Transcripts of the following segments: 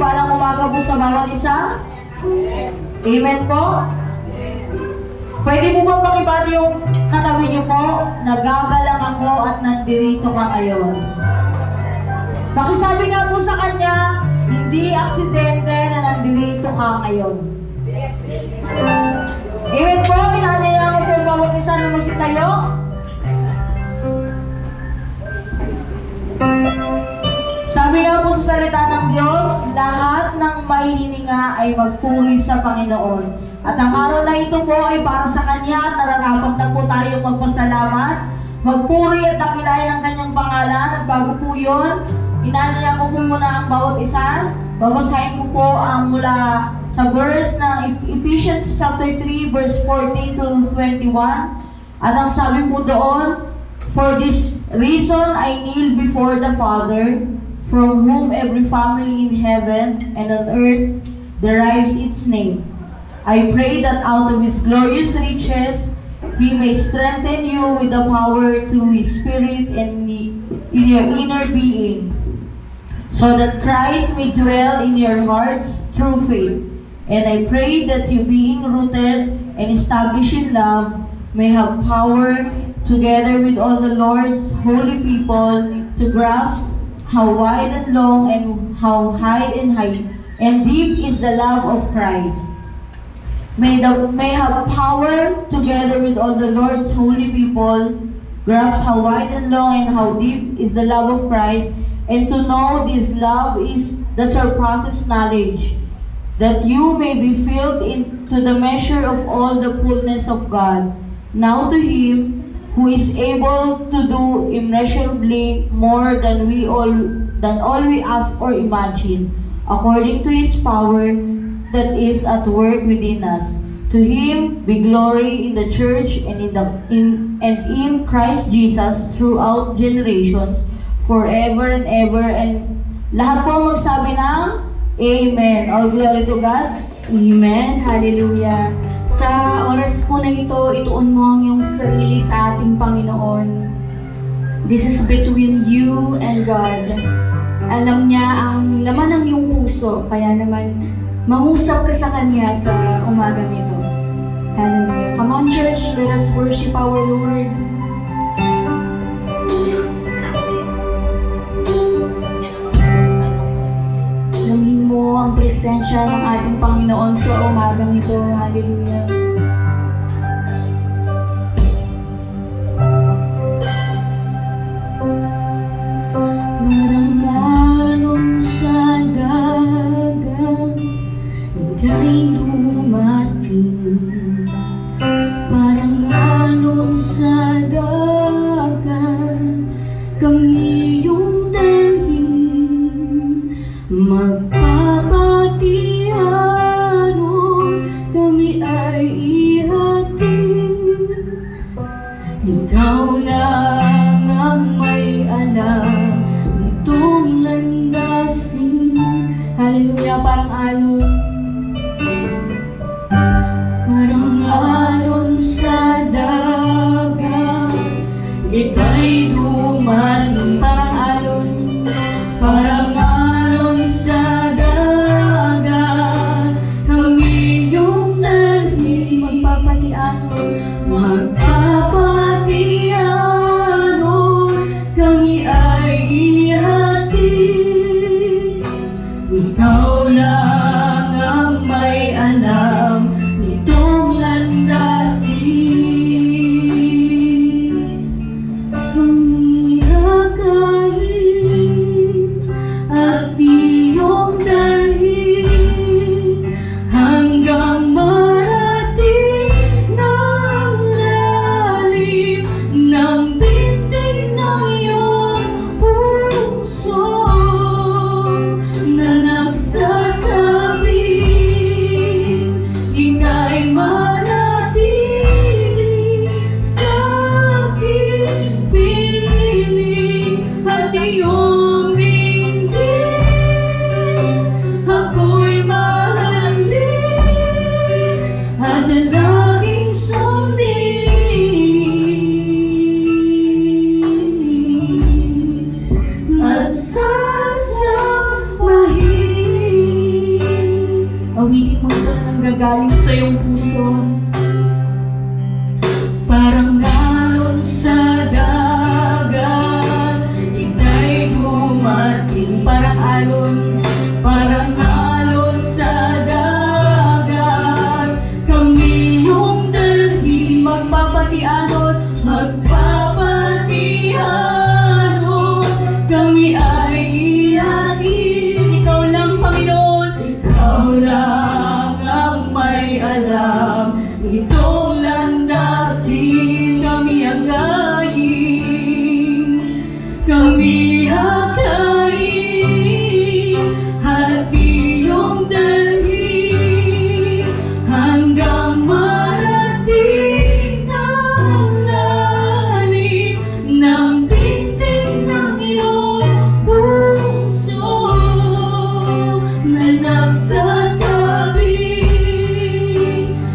mapagpalang umaga po sa bawat isa. Amen po. Pwede mo ba pakibati yung katabi niyo po? Nagagalang ako at nandirito ka ngayon. Pakisabi nga po sa kanya, hindi aksidente na nandirito ka ngayon. Amen po. Inanaya ko po bawat isa na magsitayo. Sabi nga po sa salita ng Diyos, lahat ng may hininga ay magpuri sa Panginoon. At ang araw na ito po ay para sa Kanya at nararapat na po tayo magpasalamat, magpuri at dakilain ang Kanyang pangalan. At bago po yun, inanaya ko po muna ang bawat isa. Babasahin ko po ang mula sa verse ng Ephesians chapter 3 verse 14 to 21. At ang sabi po doon, for this reason I kneel before the Father, from whom every family in heaven and on earth derives its name. I pray that out of His glorious riches, He may strengthen you with the power through His Spirit and in your inner being, so that Christ may dwell in your hearts through faith. And I pray that you, being rooted and established in love, may have power, together with all the Lord's holy people, to grasp how wide and long and how high and deep is the love of Christ. May have power, together with all the Lord's holy people, grasp how wide and long and how deep is the love of Christ, and to know this love is that surpasses knowledge, that you may be filled into the measure of all the fullness of God. Now to Him who is able to do immeasurably more than all we ask or imagine, according to His power that is at work within us. To Him be glory in the church and in Christ Jesus throughout generations, forever and ever. And lahat po magsabi ng Amen. All glory to God. Amen. Hallelujah. Sa oras po na ito, ituon mo ang iyong sarili sa ating Panginoon. This is between you and God. Alam niya ang laman ng iyong puso, kaya naman mangusap ka sa Kanya sa umagang ito. Hallelujah. Come on, church, let us worship our Lord. Alamin mo ang presensya ng ating Panginoon sa umagang ito. Hallelujah. Marangalon sa dagat, ika'y dumating. Marangalon sa dagat, kami yung dalhin. Magpapatiano, kami ay ihatid. Ikaw lang ang may alam nitong landasin. Hallelujah, parang alon. Parang alon sa dagat, ika'y dumating. Parang alon, parang alon sa dagat, kami yung dalhin. Magpapatiano, magpapatiano, magpapatihanod, kami ay iyakin. Ikaw lang, Panginoon, ikaw lang ang may alam. Itong landasin kami agayin, kami hakayin, at iyong dalhin hanggang marating ang lalim ng tingting ng iyong puso na nagsasabi,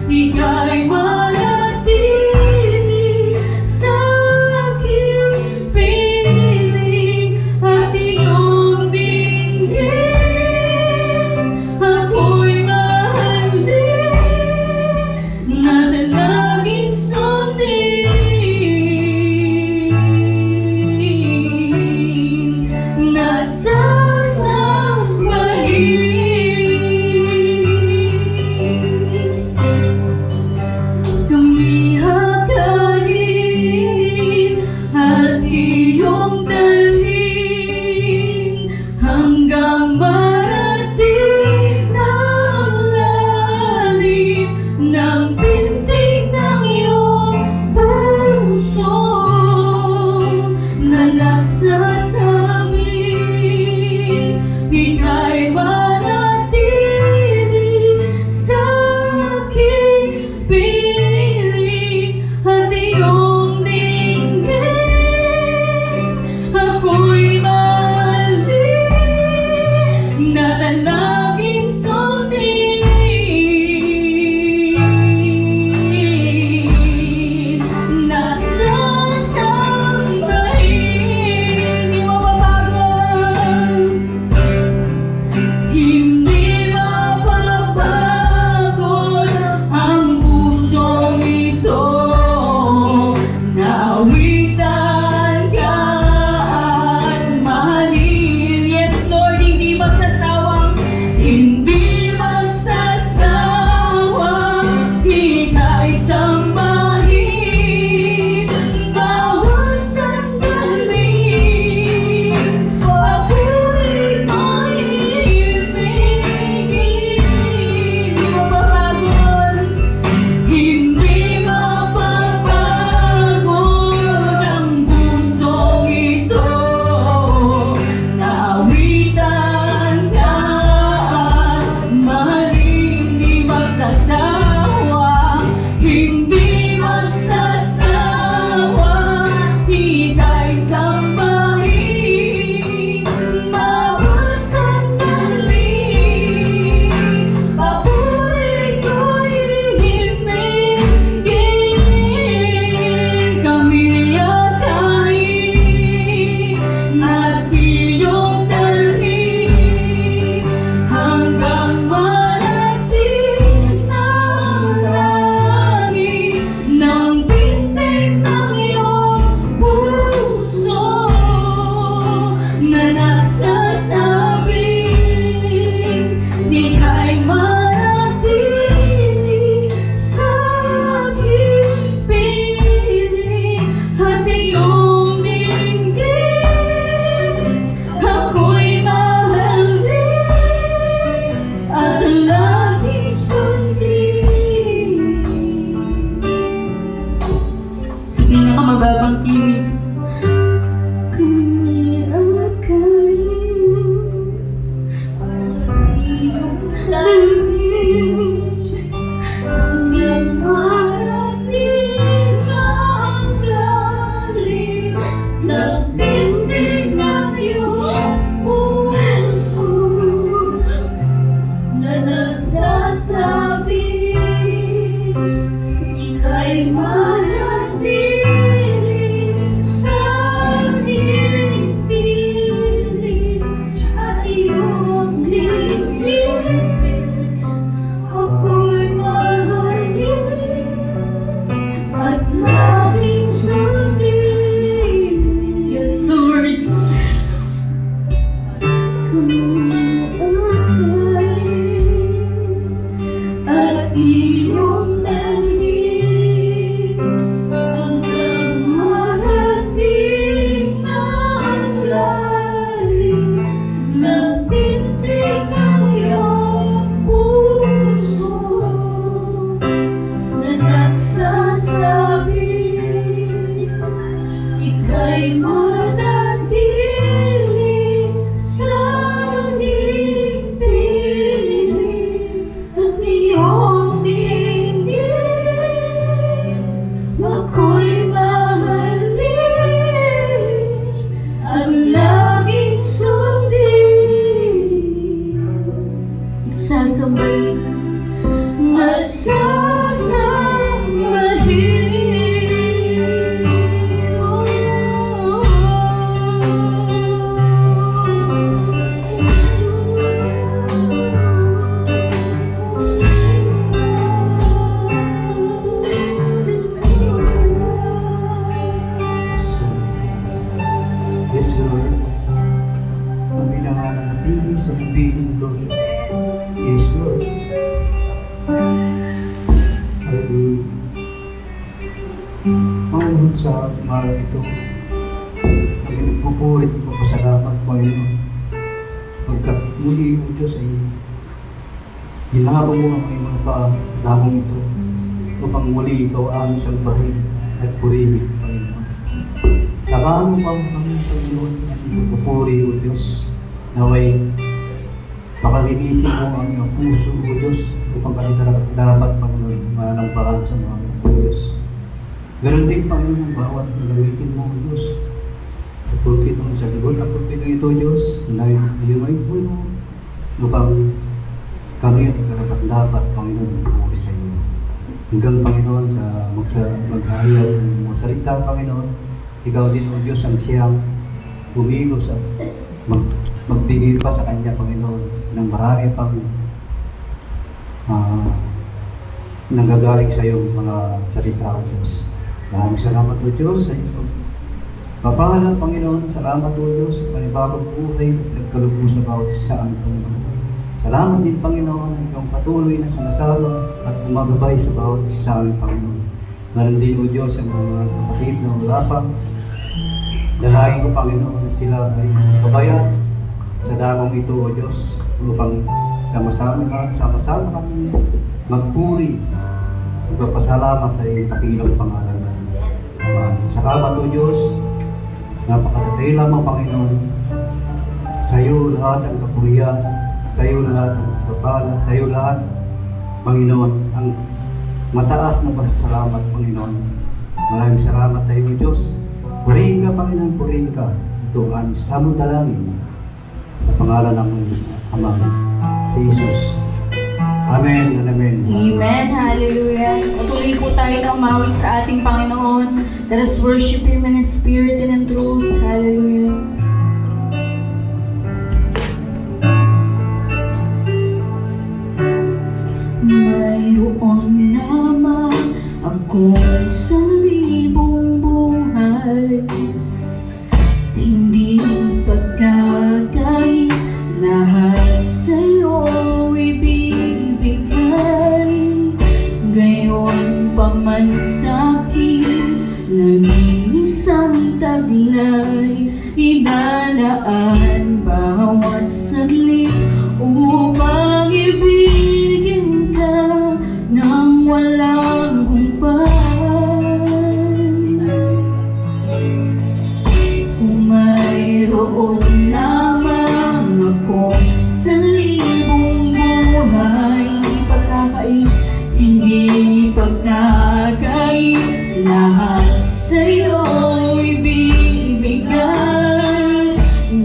ika'y manatili sa aking piling at iyong dinggin. Ako'y mahalin, nanalangin sundin, nasasambahin. Kami hakayin at iyong dalhin hanggang marating ng lalim ng pintig ng iyong puso na nagsasabi, ika'y manatili sa aking piling at iyong dinggin. Ako'y mahalin, nanalangin sundin, nasasambahin. Di mababago, hindi mapapagod ang pusong ito. Naawitan ka at mahalin. Yes, Lord, hindi magsasawang, hindi magsasawang ika'y sambahin. Bawat sandali, papuri ko'y ibigin. Di mapapagod, hindi mapapagod ang pusong ito. Naawitan ka at mahalin, di magsasawa, hindi magsasawa, ika'y sambahin. Bawat sandali, papuri ko'y ibigin. Kami hakayin at iyong dalhin hanggang marating ng langit ng pintig ng iyong puso na nagsasabi, ika'y manatili sa aking piling at iyong dinggin. Ako'y mahalin at laging sundin. Sa pinakamababang tinig, kami akayin hanggang marating ang lalim ng pintig ng iyong puso na nagsasabi, ika'y manatili sa ay manatili sa iyong piling at iyong dinggin. Ako'y mahalin at laging sundin. Sasambahin, Yes, Lord. Kami na nga nanatili sa piling, Lord. Yes, Lord. Hallelujah. Panginoon, sa umaga ito, kami nagpupurit at magpasalamat, Panginoon. Pagkat muli mo, Diyos, ay ginagawa mo ang aming mga paa sa damong ito upang muli ikaw ang salbahin at purihin, Panginoon. Samahan mo pa kami, Panginoon, at ipupuri, O Diyos, naway pakalinisin mo ang iyong puso, O Diyos, upang kami dapat, Panginoon, manambahan sa mga O Diyos. Ganon din, Panginoon, bawat nagawitin mo, O Diyos. Pagpulpit mo sa libot, at pulpit ito, O Diyos, na iyumay po mo, upang kami ang dapat, Panginoon, pupuri sa iyo. Hanggang, Panginoon, sa maghahayag ng mga salita, Panginoon, ikaw din, O Diyos, ang siyang pumigos at magbigay pa sa Kanya, Panginoon, ng marami pang nanggagaling sa iyong mga salita, O Diyos. Maraming salamat, O Diyos, sa iyong papahalang, Panginoon. Salamat, O Diyos, sa panibagong buhay at nagkalugbo sa bawat isang, Panginoon. Salamat din, Panginoon, ang iyong patuloy na sumasama at gumagabay sa bawat isang, Panginoon. Ngayon din, O Diyos, ang mga kapatid na wala pa. Dalahin ko, Panginoon, na sila ay kabayan sa damang ito, O Diyos, upang sama-sama kami magpuri, magpapasalamat sa iyong takilang pangalan. Salamat, O Diyos, napakatatay lamang, Panginoon. Sa iyo lahat ang kapurihan, sa iyo lahat ang pagpapala, sa iyo lahat, Panginoon, ang mataas na pasasalamat, Panginoon. Maraming salamat sa iyo, Diyos. Purihin ka, Panginoon, purihin ka. Ito ang samong dalangin sa pangalan ng Ama, si Jesus. Amen and amen. Amen. Hallelujah. Patuloy po tayo ng mawis sa ating Panginoon. Let us worship Him in spirit and in truth. Hallelujah. Mayroon naman ako sa libong buhay, hindi pagkakait, lahat sa'yo ibibigay. Gayon pa man sa'kin, naging isang taglay, inalaan bawat saglit upang ibigin ka nang walang humpay. Kung mayroon lamang ako sa libong buhay, hindi pagkakait, lahat sa'yo ibibigay.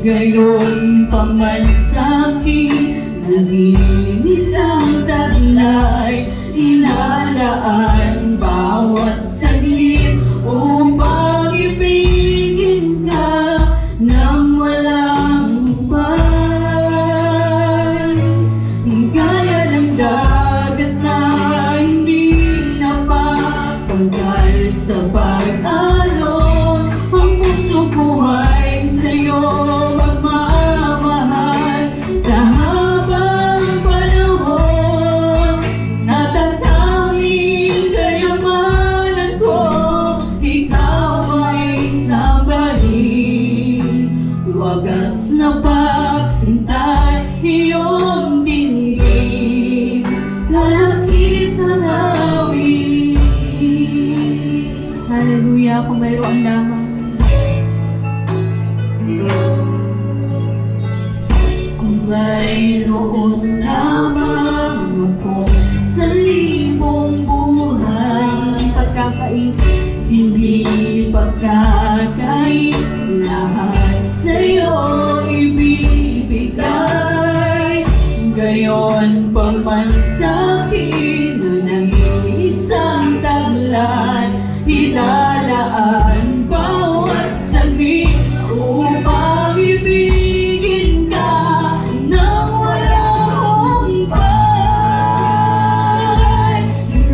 Gayon pa man sa'kin, naging isang taglay, ilalaan bawat saglit upang ibigin ka nang walang hubay. Gaya ng dagat na hindi napapanggal sa pag-alon, ang puso ko ay sa'yo magmamahal. Sa habang panahon, natatanging kayamanan ko, ikaw ay sambahin. Wagas na pagsintay, iyong dinggin, lalakip na awit. Hallelujah. Kung mayroon lamang Kung mayroon lamang ako sa libong buhay, pagkakait, hindi pagkakait, lahat sa'yo ibibigay. Gayon pa man sa'kin na isang taglan, ilalaan bawat saglit upang ibigin ka nang walang humpay.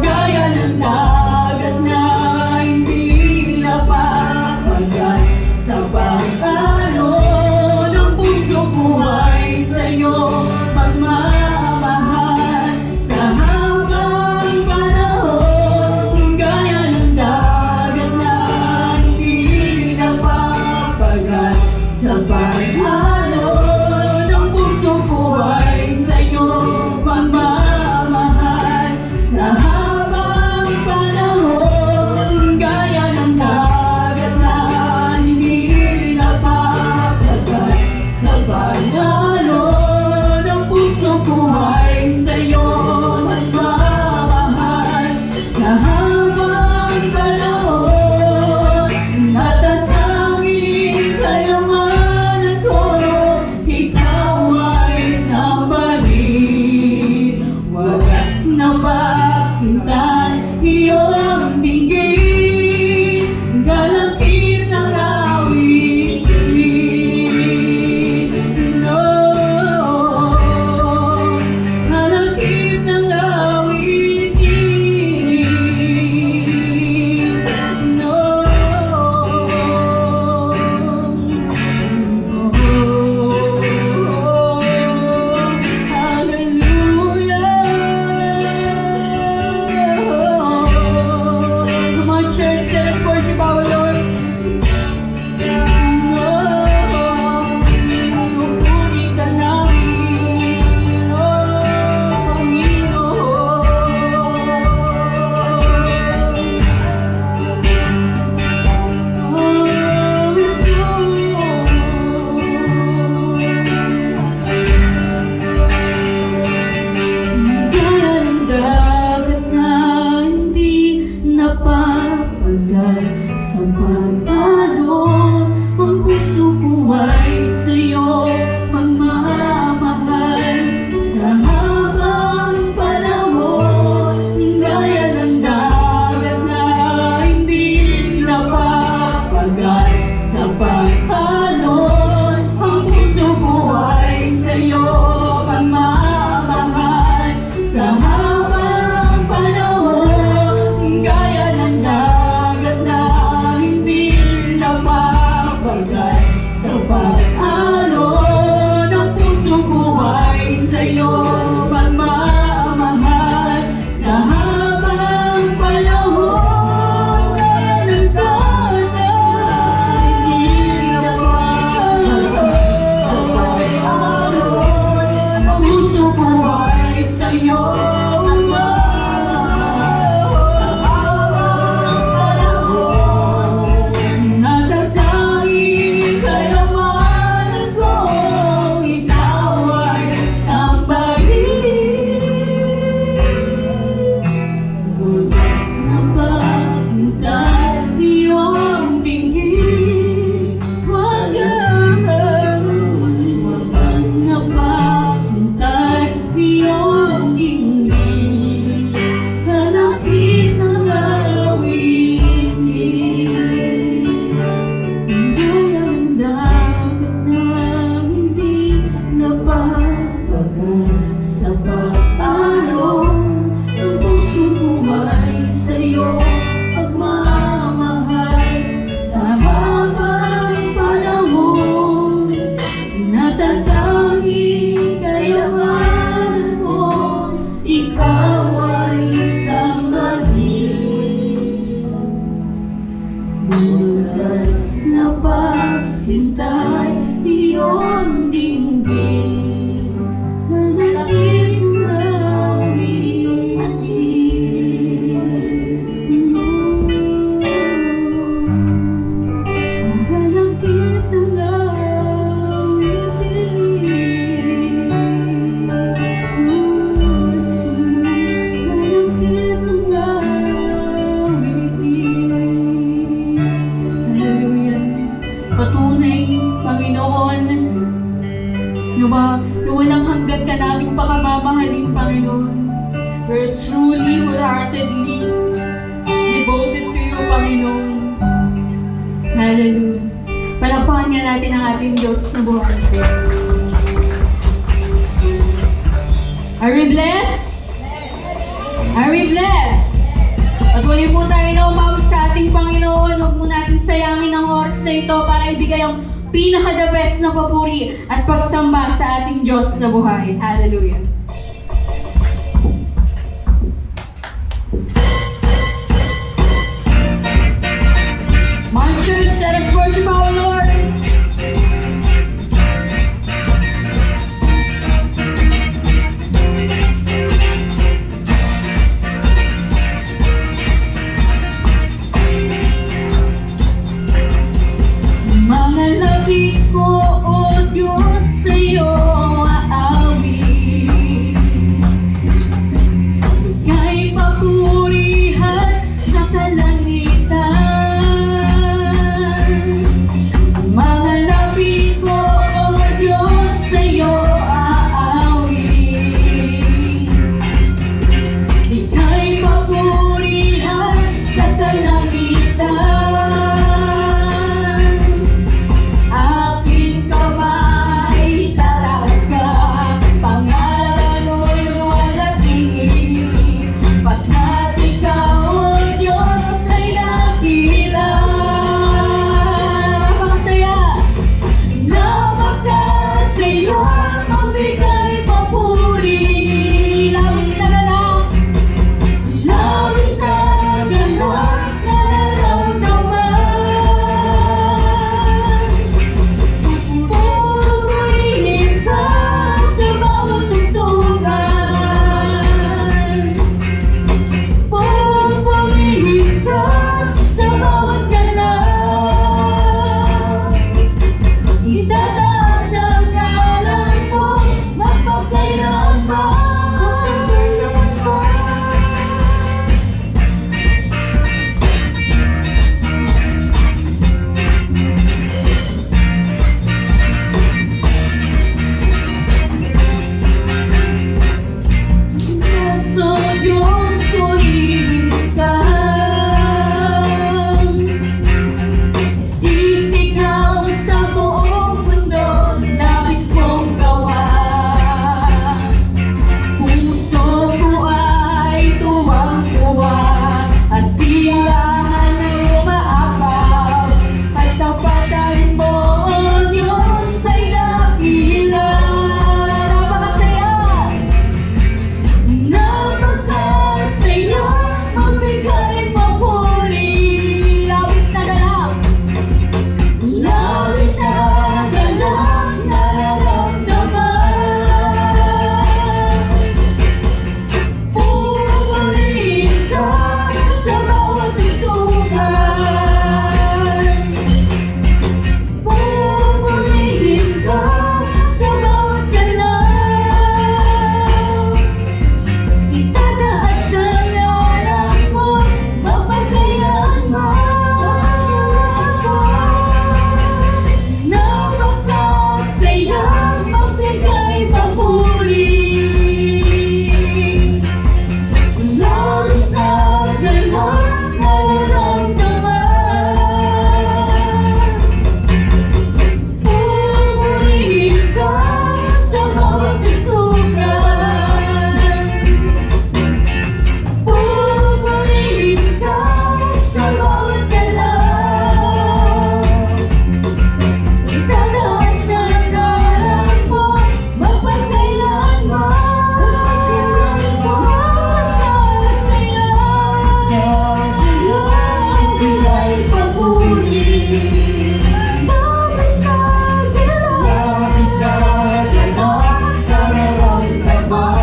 Gaya ng dagat na hindi napapagat sa pag-alon ng puso ko ay sa'yo magmamahal sa habang panahon. Gaya ng dagat na hindi napapagat sa pag-alon ng puso ko ay sa'yo magmamahal sa habang panahon. Gaya ng dagat na hindi napapagat sa pag-alon ng puso ko ay sa'yo magmamahal sa habang panahon. Natatanging kayamanan ko, ikaw ay sambahin. Wagas na pagsintan, iyong dinggin, galangin ng awitin. No, galangin ng awitin. No, hallelujah. Come on, church, let us worship our Lord. Puri ka namin, gaya ng dagat na hindi napapagat sa pag-alon, ang puso ko ay sa'yo magmamahal sa habang panahon. Gaya ng dagat na hindi napapagat sa pag-alon, ang puso ko ay sa'yo magmamahal sa habang panahon. Gaya ng dagat na hindi napapagat sa pag-alon, ang puso ko ay sa'yo magmamahal sa habang panahon. Gaya ng dagat na hindi napapagat sa pag-alon, ang puso ko ay sa'yo natatanging kayamanan ko, ikaw ay sambahin. Wagas na pagsintan, iyong dinggin, wagas na pagsintan, iyong dinggin, kalapit ng awitin. Gaya ng dagat na hindi napapagat sa pag-alon, ang puso ko ay sa'yo magmamahal sa habang panahon. Natatanging kayamanan ko, ikaw ay sambahin. Wagas na pagsintay, iyong dinggin, hanapin ng awitin. Ang halangkit ng Panginoon, na walang hanggat ka naming pakamamahalin, Panginoon. We're truly, wholeheartedly devoted to you, Panginoon. Hallelujah. Palakpakan nga natin ang ating Diyos na buhay. Are we blessed? Are we blessed? Patuloy po tayo na umawag sa ating Panginoon. Huwag mo natin sayangin ang oras na ito para ibigay ang pinaka-the best na papuri at pagsamba sa ating Diyos na buhay. Hallelujah. Monsters, let us worship our Lord. Mga labi ko, O Diyos, sa'yo aawit. Ika'y papurihan sa kalangitan. Mga labi ko, O Diyos, sa'yo aawit. Ika'y papurihan sa kalangitan. Aking kamay tataas ka, pangalan mo'y luwalhati. Pagkat ikaw, O Diyos, ay nakila. Napakasaya! Napakasaya, magbigay papuri. Labis na ganap, labis na ganap, nararamdaman. Pupurihin ka sa bawat tugtugan. Pupurihin ka sa bawat ganap. Itataas ang ngalan mo, mapagkailanman. Sa Diyos ko ibig ka. Sisigaw sa buong mundo, nais kong gawa. Puso ko ay tuwang-tuwa, asiyahan ay umaapaw. At tapatan mo, O Diyos, ay dakila. Napakasaya! Napakasaya, magbigay papuri. Labis na ganap, labis na ganap, nararamdaman. Pupurihin ka sa bawat tugtugan. Pupurihin ka sa bawat ganap. Itataas ang ngalan mo, mapagkailanman. Napakasaya, magbigay papuri. Labis na ganap, nararamdaman. Pupurihin ka sa bawat tugtugan. Pupurihin ka sa bawat galaw. Itataas ang ngalan mo, mapagkailanman. Napakasaya, ibigay papuri. Labis na ganap, nararamdaman.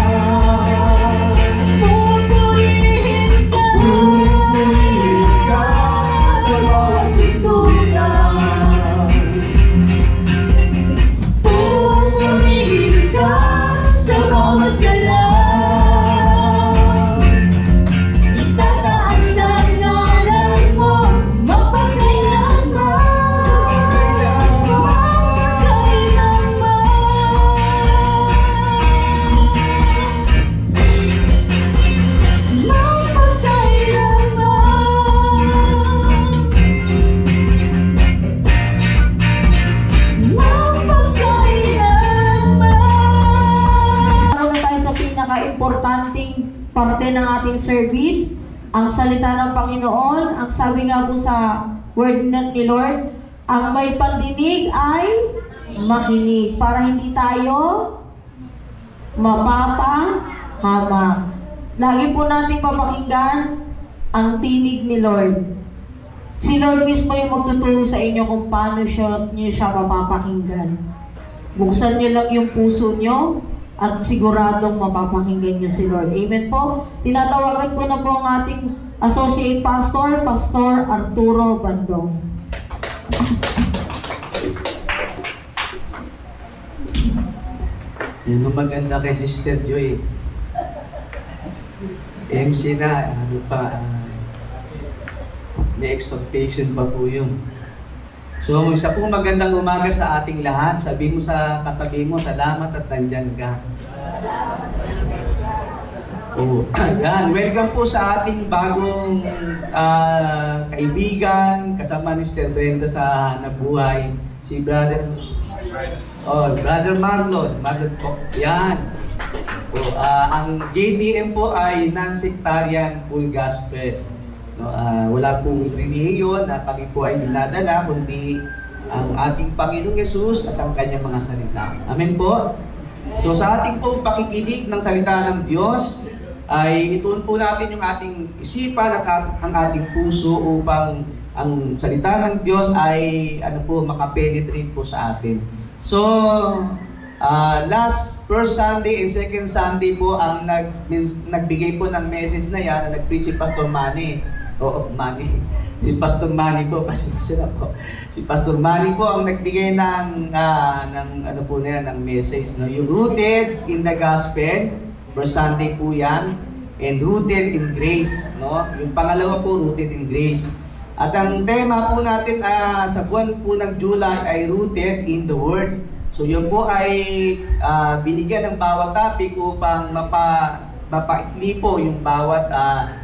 Pupurihin ka sa bawat tugtugan. Pupurihin ka sa bawat galaw. Itataas ang ngalan mo, mapagkailanman. parte ng ating service, ang salita ng Panginoon. Ang sabi nga po sa word ni Lord, ang may pandinig ay makinig para hindi tayo mapapahamak. Lagi po natin papakinggan ang tinig ni Lord. Si Lord mismo yung magtuturo sa inyo kung paano niyo siya mapapakinggan. Buksan niyo lang yung puso niyo at siguradong mapapakinggan niyo si Lord. Amen po. Tinatawagan ko na po ang ating Associate Pastor, Pastor Arturo Bandong. Yun ang maganda kay Sister Joy. MC na, may expectation pa po yun. So, isa po magandang umaga sa ating lahat. Sabi mo sa katabi mo, salamat at nandyan ka. Oh, yan. Welcome po sa ating bagong kaibigan, kasama ni Sister Brenda sa Nabuhay. Si Brother Marlon. Marlon po. Yan. Ang JDM po ay non-sectarian full gospel. No, wala pong relihiyon na kami po ay dinadala, kundi ang ating Panginoong Yesus at ang kanyang mga salita. Amen po? So sa ating pong pakikinig ng salita ng Diyos, ay ituon po natin yung ating isipan at ang ating puso upang ang salita ng Diyos ay makapenetrate po sa atin. So, last first Sunday and second Sunday po ang nagbigay po ng message na yan, na nag-preach si Pastor Manny. Si Pastor Manny po, kasi sila po. Si Pastor Manny po ang nagbigay ng ng message, no? Yung rooted in the gospel, first Sunday po yan, and rooted in grace, no? Yung pangalawa po, rooted in grace. At ang tema po natin sa buwan po ng July ay rooted in the Word. So yun po ay binigyan ng bawat topic upang mapaikli po yung bawat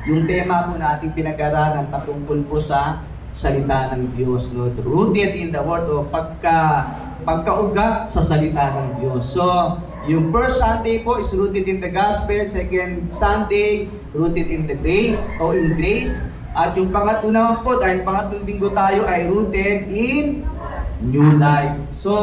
yung tema po na ating pinag-aralan patungkol po sa salita ng Diyos, no? Rooted in the Word, o pagkaugat sa salita ng Diyos. So, yung first Sunday po is rooted in the gospel, second Sunday rooted in the grace o in grace, at yung pangatlo naman po, dahil pangatlong linggo tayo, ay rooted in new life. So,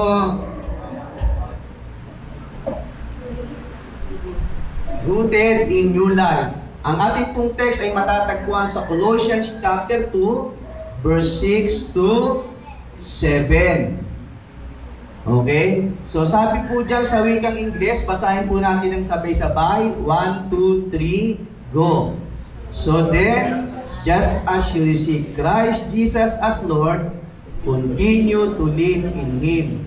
rooted in new life. Ang ating pong text ay matatagpuan sa Colossians chapter 2, verse 6 to 7. Okay? So sabi po dyan sa wikang Ingles, basahin po natin ng sabay-sabay. 1, 2, 3, go! So then, just as you receive Christ Jesus as Lord, continue to live in Him,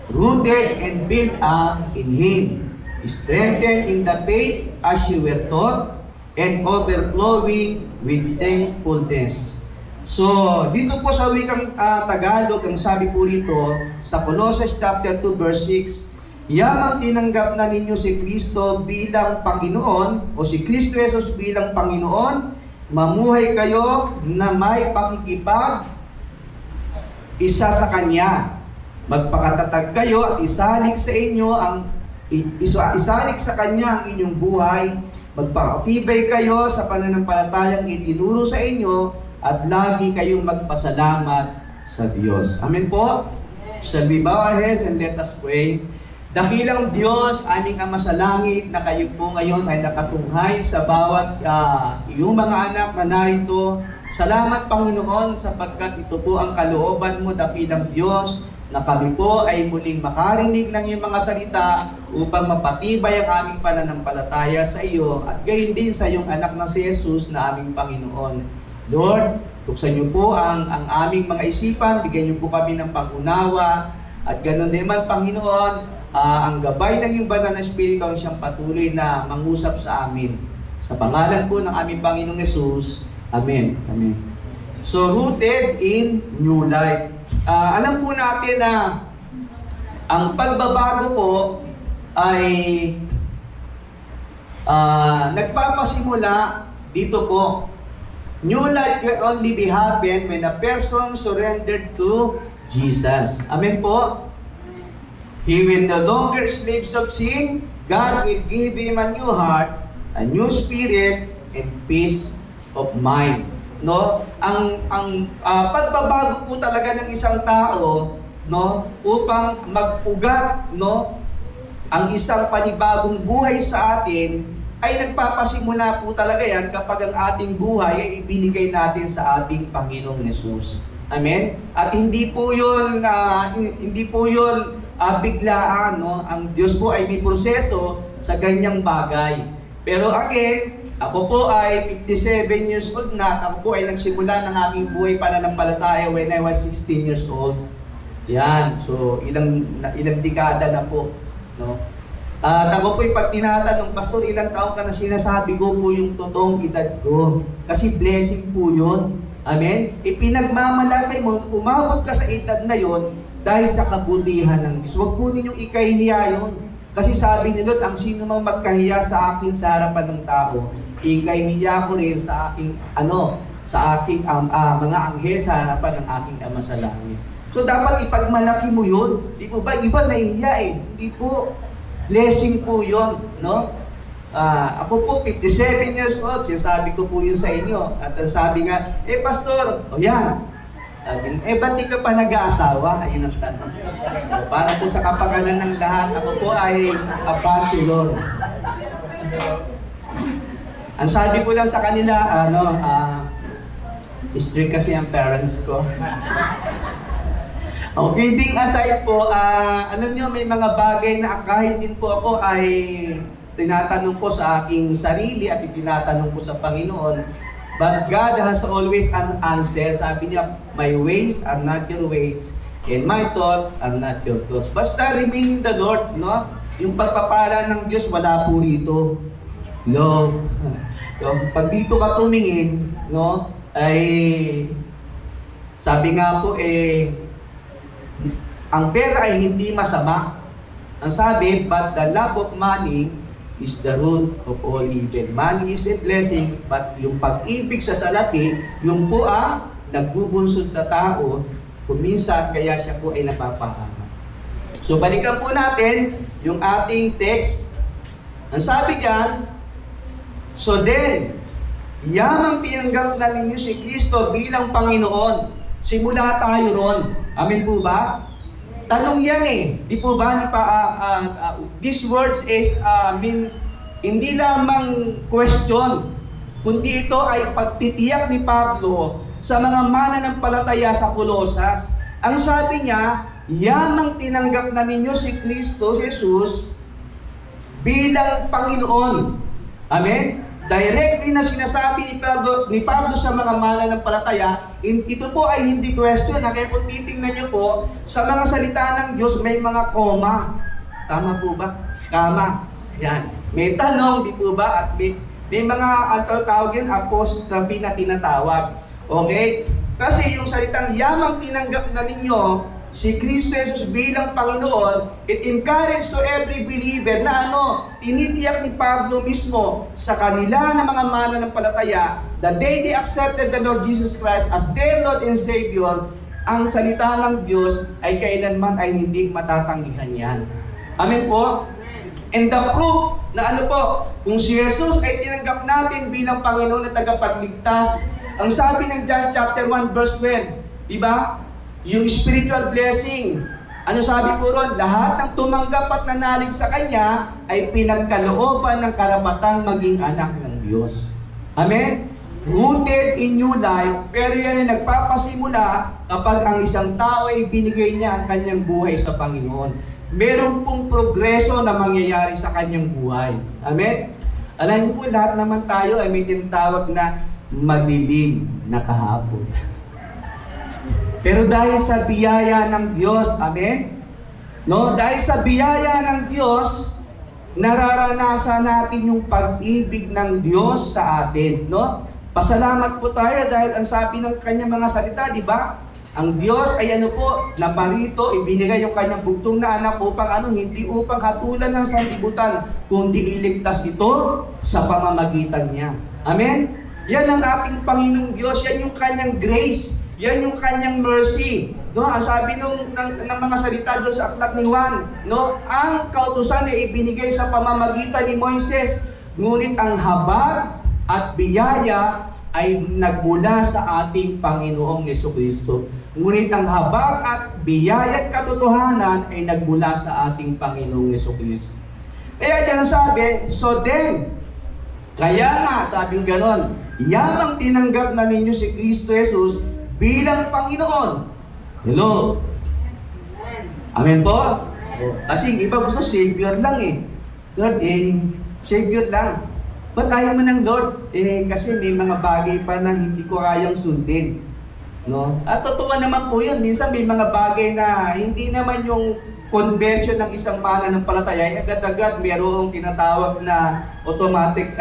rooted and built up in Him, strengthened in the faith as you were taught, and overflowing with thankfulness. So, dito po sa wikang Tagalog, ang sabi po rito, sa Colossians chapter 2 verse 6, yamang tinanggap na ninyo si Kristo bilang Panginoon, o si Kristo Jesus bilang Panginoon, mamuhay kayo na may pakikipag isa sa Kanya. Magpakatatag kayo at isalig sa inyo isalig sa Kanya ang inyong buhay. Magpakatibay kayo sa pananampalatayang itinuro sa inyo at lagi kayong magpasalamat sa Diyos. Amen po? Shall we bow our heads and let us pray? Dakilang Diyos, aming Ama sa langit, na kayo po ngayon ay nakatunghay sa bawat iyong mga anak na narito. Salamat, Panginoon, sapagkat ito po ang kalooban mo, dakilang Diyos, na kami po ay muling makarinig ng iyong mga salita upang mapatibay ang aming pananampalataya sa iyo at gayon din sa iyong anak na si Jesus na aming Panginoon. Lord, tuksan niyo po ang aming mga isipan, bigyan niyo po kami ng pag-unawa, at ganoon din man, Panginoon, ang gabay ng iyong banal na Espiritu ang siyang patuloy na mangusap sa amin. Sa pangalan po ng aming Panginoong Jesus, Amen. Amen. So, rooted in new life. Alam po natin na ang pagbabago po ay nagpapasimula dito po. New life can only be happen when a person surrendered to Jesus. Amen po? He will no longer slaves of sin. God will give him a new heart, a new spirit, and peace of mind. No? Ang pagbabago po talaga ng isang tao, no, upang mag-ugat, no, ang isang panibagong buhay sa atin, ay nagpapasimula po talaga yan kapag ang ating buhay ay ibinigay natin sa ating Panginoong Yesus. Amen? At hindi po yun biglaan, no? Ang Diyos po ay may proseso sa ganyang bagay. Pero again, ako po ay 57 years old na at ako po ay nagsimula ng aking buhay pananampalataya when I was 16 years old. Yan. So, ilang dekada na po. No? At ako po ay pag tinatanong, Pastor, ilang taon ka na, sinasabi ko po yung totoong edad ko. Kasi blessing po yun. Amen? Ipinagmamalaki mo, umabot ka sa edad na yon dahil sa kabutihan ng Diyos. Huwag po ninyong ikahihiya yun. Kasi sabi ni Lord, ang sino mang magkahiya sa akin sa harapan ng tao, ikahihiya ko rin sa aking, mga anghel sa harapan ng aking Ama sa langit. So dapat ipagmalaki mo yun. Di po ba? Iba nahihiya eh. Hindi po. Blessing po yun. No? Ako po, 57 years old. Sabi ko po yun sa inyo. At sabi nga, Pastor, yan. Sabi, ba't di ka pa nag-aasawa? Ayun ang tanong. Para po sa kapakanan ng lahat, ako po ay a bachelor. Ang sabi ko lang sa kanila, strict kasi ang parents ko. Okay, ding aside po, alam nyo, may mga bagay na kahit din po ako ay tinatanong ko sa aking sarili at tinatanong ko sa Panginoon. But God has always an answer. Sabi niya, my ways are not your ways, and my thoughts are not your thoughts. Basta remain in the Lord, no? Yung pagpapala ng Diyos, wala po rito. No? Pag dito ka tumingin, no? Ay, sabi nga po, ang pera ay hindi masama. Ang sabi, but the love of money is the root of all evil. Money is a blessing, but yung pag-ibig sa salapi, yung po ang nagbubunsod sa tao, kuminsan kaya siya po ay napapahamak. So balikan po natin yung ating text. Ang sabi diyan, so then, yamang tinanggap na ninyo si Kristo bilang Panginoon. Simula tayo ron. Amen po ba? Tanong yan di po ba? These words means hindi lamang question, kundi ito ay pagtitiyak ni Pablo sa mga mananampalataya sa Colosas. Ang sabi niya, yamang tinanggap na ninyo si Kristo Jesus bilang Panginoon. Amen? Directly na sinasabi ni Pablo sa mga mananampalataya, ito po ay hindi question. Kaya kung titingnan nyo po, sa mga salita ng Diyos, may mga koma. Tama po ba? Kama. Yan. May tanong, di po ba? At may mga tawag yun, apostrophe na tinatawag. Okay? Kasi yung salitang yamang tinanggap na ninyo si Kristo Jesus bilang Panginoon, it encourages to every believer na tinitiyak ni Pablo mismo sa kanila na mga mananampalataya, the day they accepted the Lord Jesus Christ as their Lord and Savior, ang salita ng Diyos ay kailanman ay hindi matatanggihan yan. Amen po? And the proof na kung si Jesus ay tinanggap natin bilang Panginoon at tagapagligtas, ang sabi ng John chapter 1 verse 12, di ba? Yung spiritual blessing. Ano sabi po ron? Lahat ng tumanggap at nanalig sa Kanya ay pinagkalooban ng karapatang maging anak ng Diyos. Amen? Rooted in new life, pero yan ay nagpapasimula kapag ang isang tao ay binigay niya ang kanyang buhay sa Panginoon. Meron pong progreso na mangyayari sa kanyang buhay. Amen? Alam niyo po, lahat naman tayo ay may tinatawag na madilim na kahapon. Pero dahil sa biyaya ng Diyos, amen? No? Dahil sa biyaya ng Diyos, nararanasan natin yung pag-ibig ng Diyos sa atin, no? Pasalamat po tayo dahil ang sabi ng kanyang mga salita, di ba? Ang Diyos ay naparito, ibinigay yung kanyang bugtong na anak upang hindi upang hatulan ng sanlibutan, kundi iligtas ito sa pamamagitan niya. Amen? Yan ang ating Panginoong Diyos, yan yung kanyang grace. Yan yung kanyang mercy. No, ang sabi ng mga salita doon sa aklat ni Juan, no, ang kautusan ay ibinigay sa pamamagitan ni Moises. ngunit ang habag at biyaya ay nagmula sa ating Panginoong Jesucristo. Ngunit ang habag at biyaya at katotohanan ay nagmula sa ating Panginoong Jesucristo. Kaya diyan sabi, so then, kaya nga sabing ganon, yamang tinanggap na ninyo si Kristo Jesus bilang Panginoon. Hello? Amen po? Kasi iba gusto Savior lang eh. Lord, Savior lang. Ba't ayaw mo ng Lord? Kasi may mga bagay pa na hindi ko kayang sundin. No? At totoo naman po yun. Minsan may mga bagay na hindi naman yung conversion ng isang mananampalataya, agad-agad mayroong tinatawag na automatic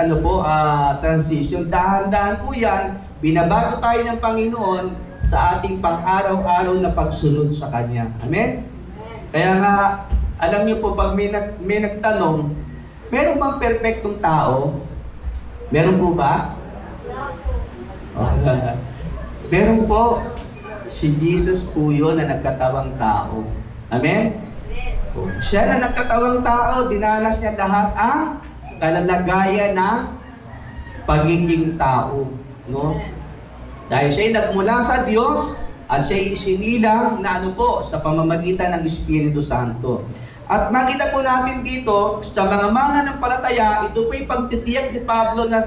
transition. Dahan-dahan po yan, binabago tayo ng Panginoon sa ating pang-araw-araw na pagsunod sa Kanya. Amen? Kaya nga, alam niyo po, pag may nagtanong, meron bang perfectong tao? Meron po ba? Meron po. Si Jesus po yun na nagkatawang tao. Amen? Siya na nagkatawang tao, dinanas niya lahat ang kalalagayan ng pagiging tao. No? Dahil siya'y nagmula sa Diyos at siya'y isinilang na sa pamamagitan ng Espiritu Santo. At makita po natin dito, sa mga mananampalataya, ito po'y pagtitiyak ni Pablo na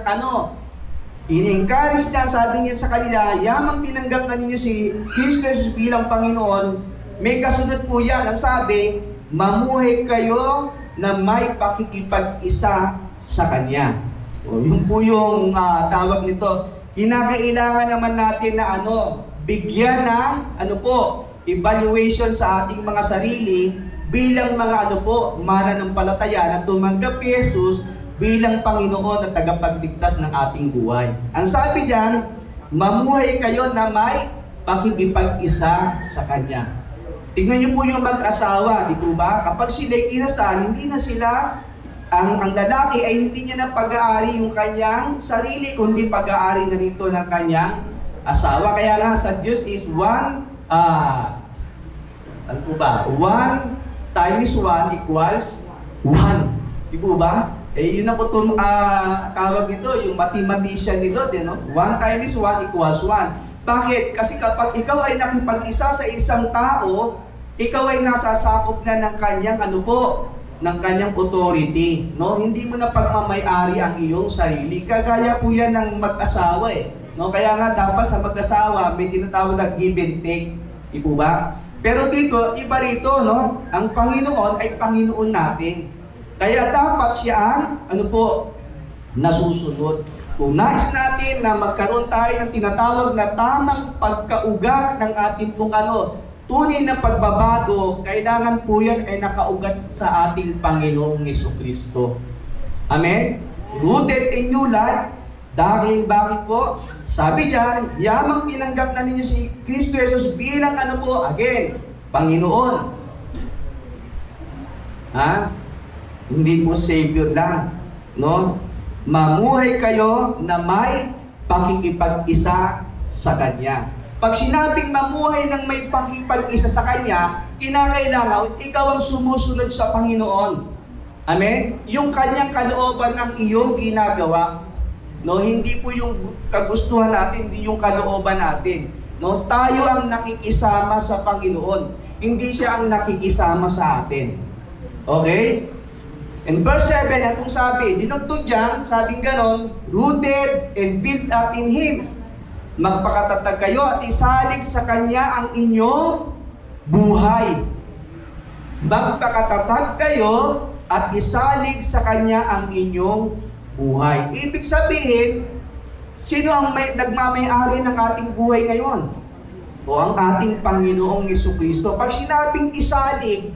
ini-encourage niya, sabi niya sa kanila, yamang tinanggap na ninyo si Kristo Jesus bilang Panginoon, may kasunod po yan. Ang sabi, mamuhay kayo na may pakikipag-isa sa Kanya. Yun po yung tawag nito. Kinakailangan naman natin na bigyan ng evaluation sa ating mga sarili bilang mga mananampalataya na tumanggap kay Jesus bilang Panginoon at tagapagligtas ng ating buhay. Ang sabi diyan, mamuhay kayo na may pakikipag-isa sa Kanya. Tingnan niyo po yung mag-asawa, di po ba? Kapag sila'y kinasal, hindi na sila, ang lalaki ay hindi niya na pag-aari yung kanyang sarili, kundi pag-aari na nito ng kanyang asawa. Kaya nga sa Diyos is 1 times 1 equals 1. Di po ba? Yun na po itong tawag nito, yung mathematician nito, 1 times 1 equals 1. Bakit? Kasi kapag ikaw ay nakipag-isa sa isang tao, ikaw ay nasasakop na ng kanyang ng kanyang authority. No? Hindi mo na pagmamay-ari ang iyong sarili. Kagaya po yan ng mag-asawa No? Kaya nga dapat sa mag-asawa may tinatawag na give and take. Di po ba? Pero dito, iba rito, no? Ang Panginoon ay Panginoon natin. Kaya dapat siya ang nasusunod. Kung nais natin na magkaroon tayo ng tinatawag na tamang pagkaugat ng ating tunay na pagbabago, kailangan po yan ay nakaugat sa ating Panginoong Jesucristo. Amen? Rooted in new life. Dahil bakit po? Sabi diyan, yamang tinanggap na ninyo si Kristo Jesus bilang again, Panginoon. Hindi po Savior lang. No? Mamuhay kayo na may pakikipag-isa sa Kanya. Pag sinabing mamuhay ng may pakikipag-isa sa Kanya, kinakailangan ikaw ang sumusunod sa Panginoon. Amen? Yung Kanyang kalooban ang iyong ginagawa. No, hindi po yung kagustuhan natin, hindi yung kalooban natin. No, tayo ang nakikisama sa Panginoon. Hindi siya ang nakikisama sa atin. Okay? In verse 7, atong sabi, dinugtong dyan, sabing ganon, rooted and built up in Him. Magpakatatag kayo at isalig sa Kanya ang inyong buhay. Magpakatatag kayo at isalig sa Kanya ang inyong buhay. Ibig sabihin, sino ang nagmamay-ari ng ating buhay ngayon? O ang ating Panginoong Jesucristo. Pag sinabing isalig,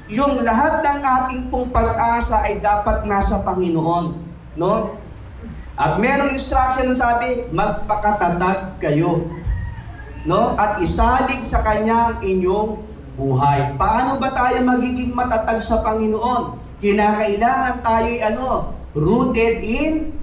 yung lahat ng ating pong pag-asa ay dapat nasa Panginoon. No? At merong instruction na sabi, magpakatatag kayo. No? At isalig sa Kanya ang inyong buhay. Paano ba tayo magiging matatag sa Panginoon? Kinakailangan tayo'y rooted in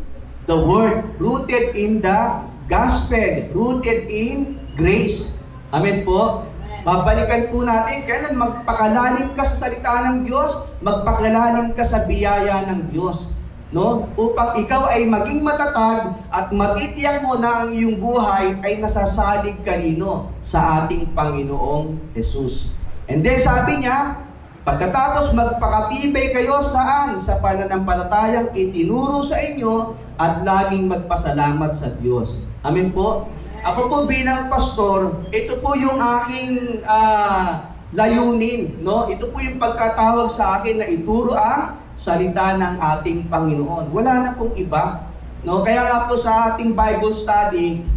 the Word, rooted in the Gospel, rooted in grace. Amen po? Babalikan po natin, kailan magpakalalim ka sa salita ng Diyos, magpakalalim ka sa biyaya ng Diyos. no? Upang ikaw ay maging matatag at matitiyak mo na ang iyong buhay ay nasasalig kanino sa ating Panginoong Jesus. And then sabi niya, pagkatapos magpakatibay kayo saan? Sa pananampalatayang itinuro sa inyo at laging magpasalamat sa Diyos. Amen po? Ako po bilang pastor, ito po yung aking layunin, no? Ito po yung pagkatawag sa akin na ituro ang salita ng ating Panginoon. Wala na pong iba, no? Kaya nga po sa ating Bible study,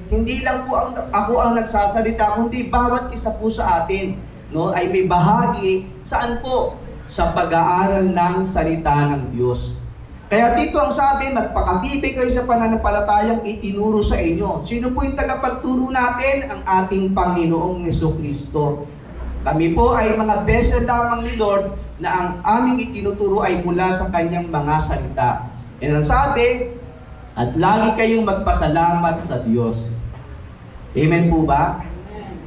hindi lang po ako ang nagsasalita, kundi bawat isa po sa atin, no, ay may bahagi saan po? Sa pag-aaral ng salita ng Diyos. Kaya dito ang sabi, magpakatibay kayo sa pananampalatayang itinuro sa inyo. Sino po yung tagapagturo natin? Ang ating Panginoong Jesucristo. Kami po ay mga vessel lamang ni Lord na ang aming itinuturo ay mula sa kanyang mga salita. And ang sabi, at lagi kayong magpasalamat sa Diyos. Amen po ba?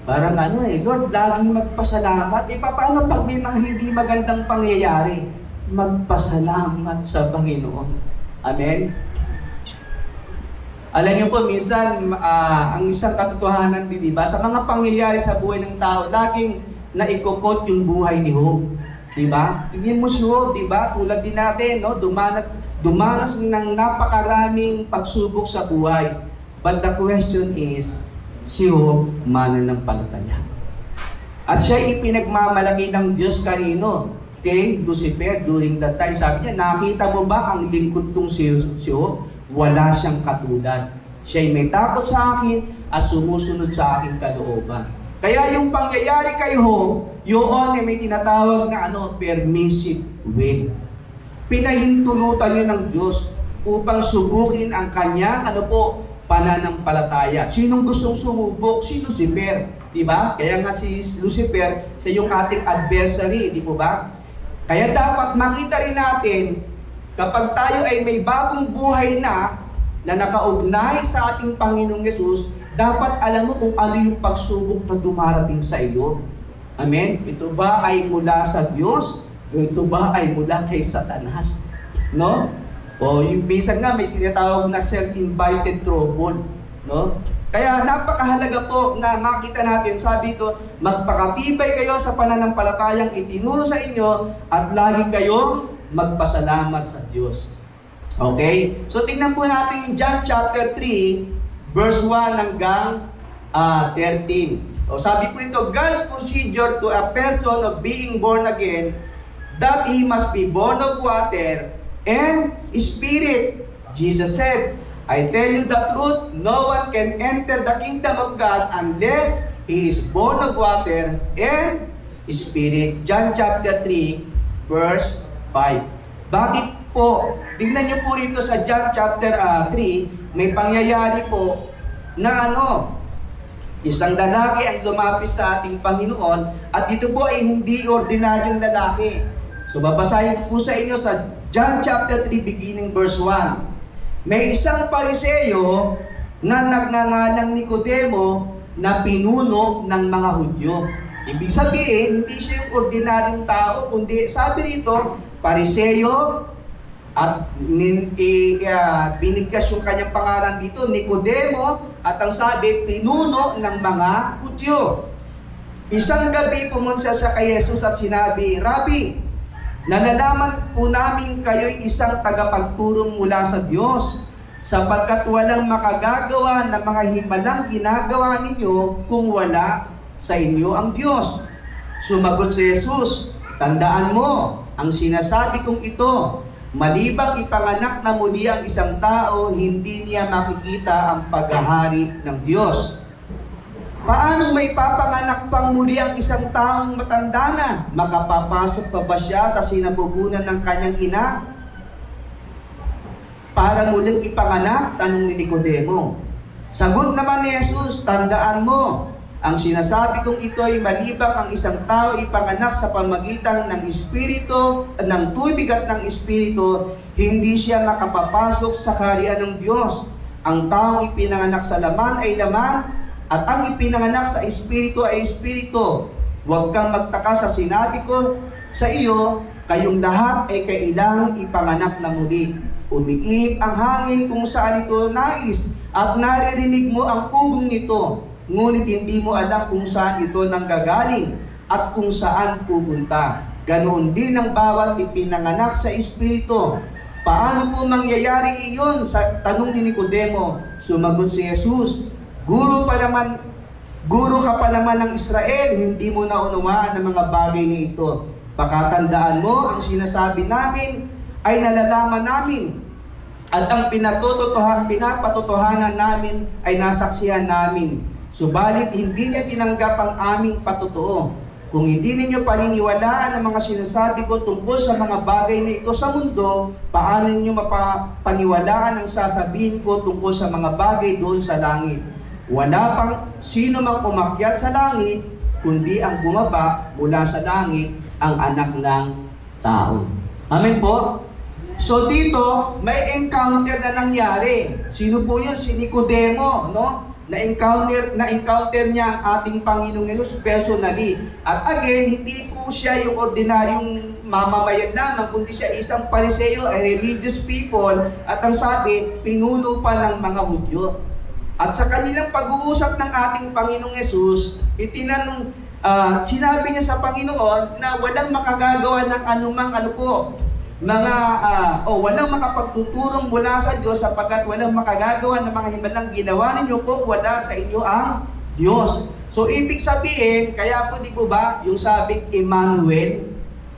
Parang Lord, laging magpasalamat. Paano pag may mga hindi magandang pangyayari? Magpasalamat sa Panginoon. Amen? Alam niyo po, minsan, ang isang katotohanan din, diba? Sa mga pangyayari sa buhay ng tao, laging naikokot yung buhay ni Job. Diba? Tingnan mo si Job, diba? Tulad din natin, no? Dumanas ng napakaraming pagsubok sa buhay. But the question is, si Job mananampalataya. At siya ipinagmamalaki ng Diyos kanino? Kay Lucifer during that time. Sabi niya, nakita mo ba ang lingkod kong si Job? Wala siyang katulad. Siya'y may takot sa akin at sumusunod sa aking kalooban. Kaya yung pangyayari kay Job, yun ay may tinatawag na permissive will. Pinahintulutan yun ng Diyos upang subukin ang kanya, pananampalataya. Sinong gustong sumubok? Si Lucifer. Diba? Kaya nga si Lucifer, siya yung ating adversary, di po ba? Kaya dapat makita rin natin, kapag tayo ay may bagong buhay na nakaugnay sa ating Panginoong Yesus, dapat alam mo kung ano yung pagsubok na dumarating sa iyo. Amen? Ito ba ay mula sa Diyos? O ito ba ay mula kay Satanas? No? O yung minsan nga may sinatawag na self-invited trouble. No? Kaya napakahalaga po na makita natin, sabi ko, magpakatibay kayo sa pananampalatayang itinuro sa inyo at lagi kayong magpasalamat sa Diyos. Okay? So tingnan po natin yung John chapter 3, verse 1 hanggang 13. O sabi po ito, God's procedure to a person of being born again, that he must be born of water and Spirit. Jesus said, I tell you the truth, no one can enter the kingdom of God unless he is born of water and Spirit. John chapter 3, verse 5. Bakit po? Tingnan niyo po rito sa John chapter 3, may pangyayari po na isang lalaki ang lumapit sa ating Panginoon at ito po ay hindi ordinaryong lalaki. So babasahin po sa inyo sa John chapter 3 beginning verse 1. May isang Pariseo na nagngangalang Nicodemo na pinuno ng mga Hudyo. Ibig sabihin, hindi siya yung ordinaryong tao, kundi sabi rito, Pariseo, at binigkas yung kanyang pangalan dito, Nicodemo, at ang sabi, pinuno ng mga Hudyo. Isang gabi pumunta sa kay Jesus at sinabi, Rabbi, nalalaman po namin kayo'y isang tagapagturo mula sa Diyos, sapagkat walang makagagawa ng mga himalang ginagawa ninyo kung wala sa inyo ang Diyos. Sumagot si Jesus, tandaan mo, ang sinasabi kong ito, malibang ipanganak na muli ang isang tao, hindi niya makikita ang paghahari ng Diyos. Paano may papanganak pang muli ang isang taong matanda na? Makapapasok pa ba siya sa sinapupunan ng kanyang ina? Para muling ipanganak? Tanong ni Nicodemo. Sagot naman ni Jesus, tandaan mo, ang sinasabi kong ito ay malibang ang isang tao ipanganak sa pamagitan ng Espiritu, ng tubig at ng Espiritu, hindi siya makapapasok sa kaharian ng Diyos. Ang taong ipinanganak sa laman ay laman, at ang ipinanganak sa Espiritu ay Espiritu. Huwag kang magtaka sa sinabi ko sa iyo, kayong lahat ay kailangang ipanganak na muli. Umiip ang hangin kung saan ito nais at naririnig mo ang ugong nito, ngunit hindi mo alam kung saan ito nanggagaling at kung saan pupunta. Ganoon din ang bawat ipinanganak sa Espiritu. Paano po mangyayari iyon? Sa tanong ni Nicodemo, sumagot si Jesus, Guro ka pa naman ng Israel, hindi mo naunawaan ang mga bagay na ito. Pakatandaan mo, ang sinasabi namin ay nalalaman namin. At ang pinapatotohanan namin ay nasaksihan namin. Subalit hindi niya tinanggap ang aming patotoo. Kung hindi ninyo paniniwalaan ang mga sinasabi ko tungkol sa mga bagay na ito sa mundo, paano ninyo mapapaniwalaan ang sasabihin ko tungkol sa mga bagay doon sa langit? Wala pang sino mang umakyat sa langit, kundi ang bumaba mula sa langit, ang anak ng tao. Amen po? So dito, may encounter na nangyari. Sino po yun? Si Nicodemo, no? Na-encounter niya ang ating Panginoong Hesus personally. At again, hindi po siya yung ordinaryong mamamayan lamang, kundi siya isang Pariseo, a religious people, at ang sabi, pinuno pa ng mga Hudyo. At sa kanilang pag-uusap ng ating Panginoong Hesus, sinabi niya sa Panginoon na walang makagagawa ng anumang walang makapagtuturong mula sa Diyos sapagkat walang makagagawa ng mga himalang ginawa ninyo kung wala sa inyo ang Diyos. So, ibig sabihin, kaya po di po ba, yung sabing Emmanuel,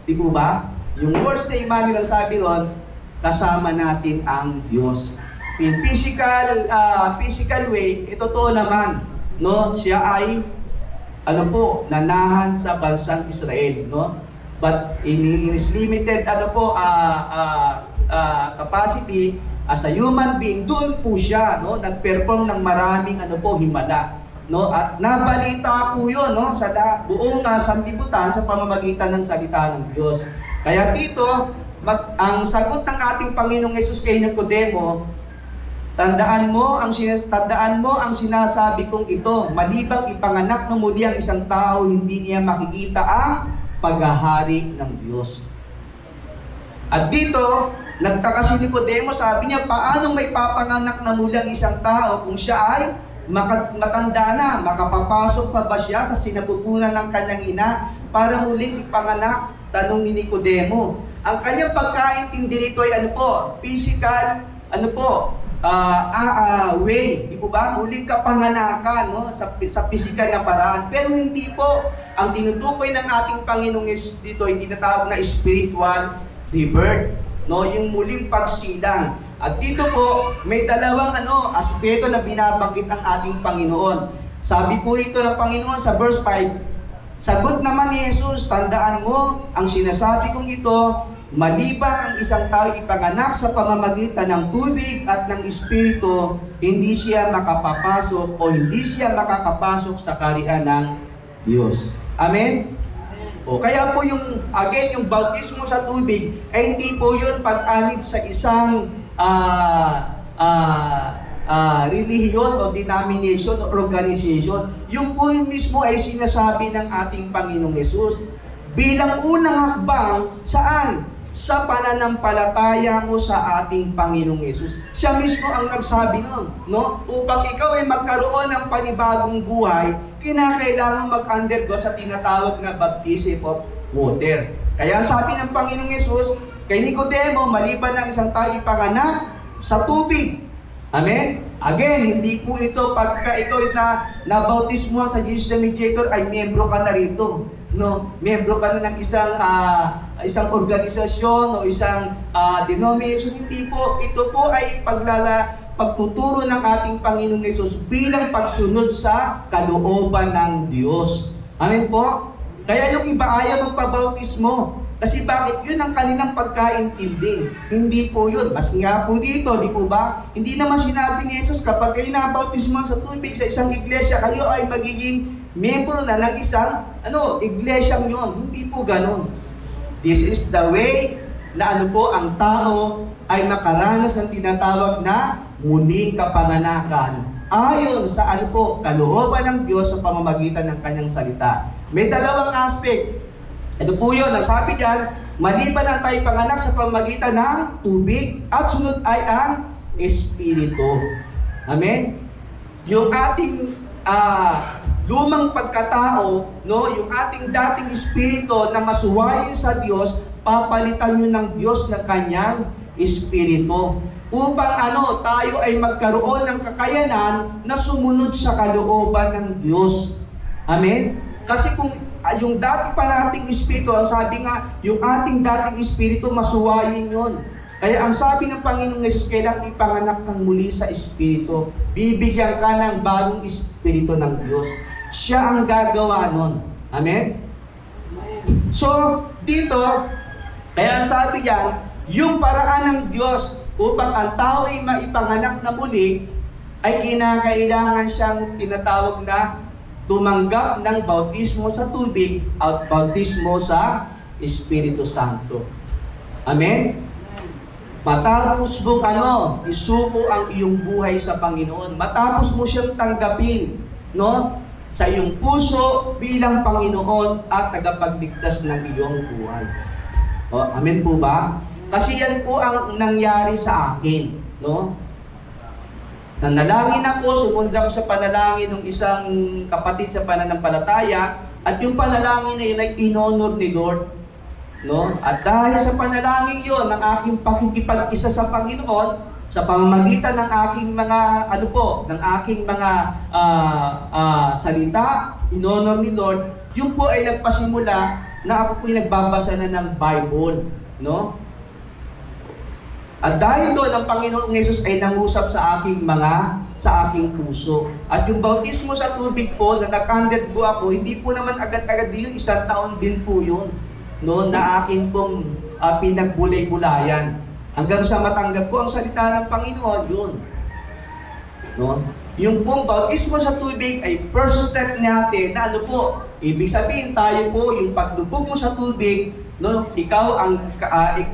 di po ba? Yung words na Emmanuel ang sabi ron, kasama natin ang Diyos. In physical way, ito to naman, no? Siya ay, nanahan sa bansang Israel, no? But in his limited capacity as a human being, doon po siya, no, nag-perform ng maraming himala, no, at nabalita po 'yon, no, sa buong sanlibutan sa pamamagitan ng salita ng Diyos. Kaya dito, ang sagot ng ating Panginoong Hesus kay Nicodemo, tandaan mo ang sinasabi kong ito, malibang ipanganak ng muli ang isang tao, hindi niya makikita ang paghahari ng Diyos. At dito, nagtaka si Nicodemo, sabi niya, paano may papanganak na muli ang isang tao kung siya ay matanda na? Makapapasok pa ba siya sa sinapupunan ng kanyang ina para muling ipanganak? Tanong ni Nicodemo. Ang kanyang pagkaintindi nito ay physical, way, di po ba? Muling kapanganakan, no? Sa physical na paraan. Pero hindi po. Ang tinutukoy ng ating Panginoong Yesus dito, hindi natawag na spiritual rebirth, no? Yung muling pagsilang. At dito po, may dalawang aspeto na binabanggit ng ating Panginoon. Sabi po ito ng Panginoon sa verse 5, sagot naman ni Jesus, tandaan mo, ang sinasabi kong ito, maliban ang isang tao ipanganak sa pamamagitan ng tubig at ng Espiritu, hindi siya makapapasok o hindi siya makakapasok sa kaharian ng Diyos. Amen? O kaya po yung bautismo sa tubig ay hindi po yun pag-anib sa isang relihiyon o denomination o organization. Yung po mismo ay sinasabi ng ating Panginoong Hesus bilang unang hakbang saan? Sa pananampalataya mo sa ating Panginoong Hesus. Siya mismo ang nagsabi nun, no? Upang ikaw ay magkaroon ng panibagong buhay, kinakailangan mag-undergo sa tinatawag na baptism of water. Kaya sabi ng Panginoong Hesus kay Nicodemo, maliban ng isang tao ipanganak sa tubig. Amen? Again, hindi po ito pagka ikaw nabautismo sa Jesus the Mediator ay miyembro ka na rito. No, miyembro ka na ng isang organisasyon o isang denomination. Hindi po. Ito po ay pagtuturo ng ating Panginoong Hesus bilang pagsunod sa kalooban ng Diyos. Amen po? Kaya yung iba ayaw magpabautismo. Kasi bakit? Yun ang kanilang pagkaintindi. Hindi po yun. Mas nga po dito, di po ba? Hindi naman sinabi ni Jesus, kapag kayo nabautismo sa tubig sa isang iglesia, kayo ay magiging miyembro na ng isang iglesyang yun. Hindi po ganun. This is the way na ang tao ay makaranas ng tinatawag na muling kapanganakan ayon sa kalooban ng Diyos sa pamamagitan ng kanyang salita. May dalawang aspect. Ito po yun, ang sabi dyan, Maliban ang tayo panganak sa pamamagitan ng tubig at sunod ay ang Espiritu. Amen? Yung ating lumang pagkatao, no, yung ating dating espiritu na masuwayin sa Diyos, papalitan nyo ng Diyos na kanyang espiritu. Upang tayo ay magkaroon ng kakayanan na sumunod sa kalooban ng Diyos. Amen? Kasi kung yung dati pa nating espiritu, ang sabi nga, yung ating dating espiritu, masuwayin yon. Kaya ang sabi ng Panginoong Yesus, kailangan ipanganak kang muli sa espiritu. Bibigyan ka ng bagong espiritu ng Diyos. Siya ang gagawa nun. Amen? So, dito, kaya ang sabi diyan, yung paraan ng Diyos upang ang tao ay maipanganak na muli, ay kinakailangan siyang tinatawag na tumanggap ng bautismo sa tubig at bautismo sa Espiritu Santo. Amen? Matapos mong isuko ang iyong buhay sa Panginoon. Matapos mo siyang tanggapin, no? Sa iyong puso bilang Panginoon at tagapagligtas ng iyong buhay. Amen po ba? Kasi yan po ang nangyari sa akin, no? Nanalangin ako, sumunod ako sa panalangin ng isang kapatid sa pananampalataya, at yung panalangin na yun ay inonor ni Lord, no? At dahil sa panalangin yon, ng aking pakikipag-isa sa Panginoon, sa pamamagitan ng aking mga, ng aking mga salita, inonor ni Lord, yung po ay nagpasimula na ako po'y nagbabasa na ng Bible, no? At dahil doon, ang Panginoong Yesus ay nangusap sa aking puso. At yung bautismo sa tubig po, na nag-undergo ako, hindi po naman agad-agad din yung 1 taon din po yun, no, na akin pong pinagbulay-bulayan. Hanggang sa matanggap ko ang salita ng Panginoon, yun. No? Yung pong bautismo sa tubig ay first step natin na ibig sabihin tayo po, yung paglubog mo sa tubig, no, ikaw ang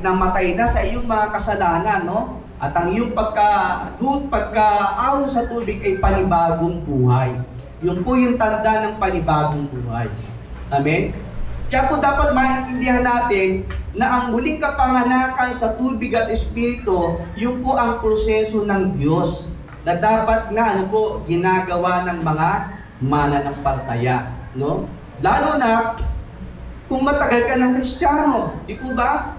namatay na sa iyong mga kasalanan, no? At ang iyong pagkaahon sa tubig ay panibagong buhay. Yun po yung tanda ng panibagong buhay. Amen? Kaya po dapat maintindihan natin na ang muling kapanganakan sa tubig at espiritu, yun po ang proseso ng Diyos na dapat na ginagawa ng mga mananampalataya, no? Lalo na kung matagal ka ng Kristiyano, di po ba?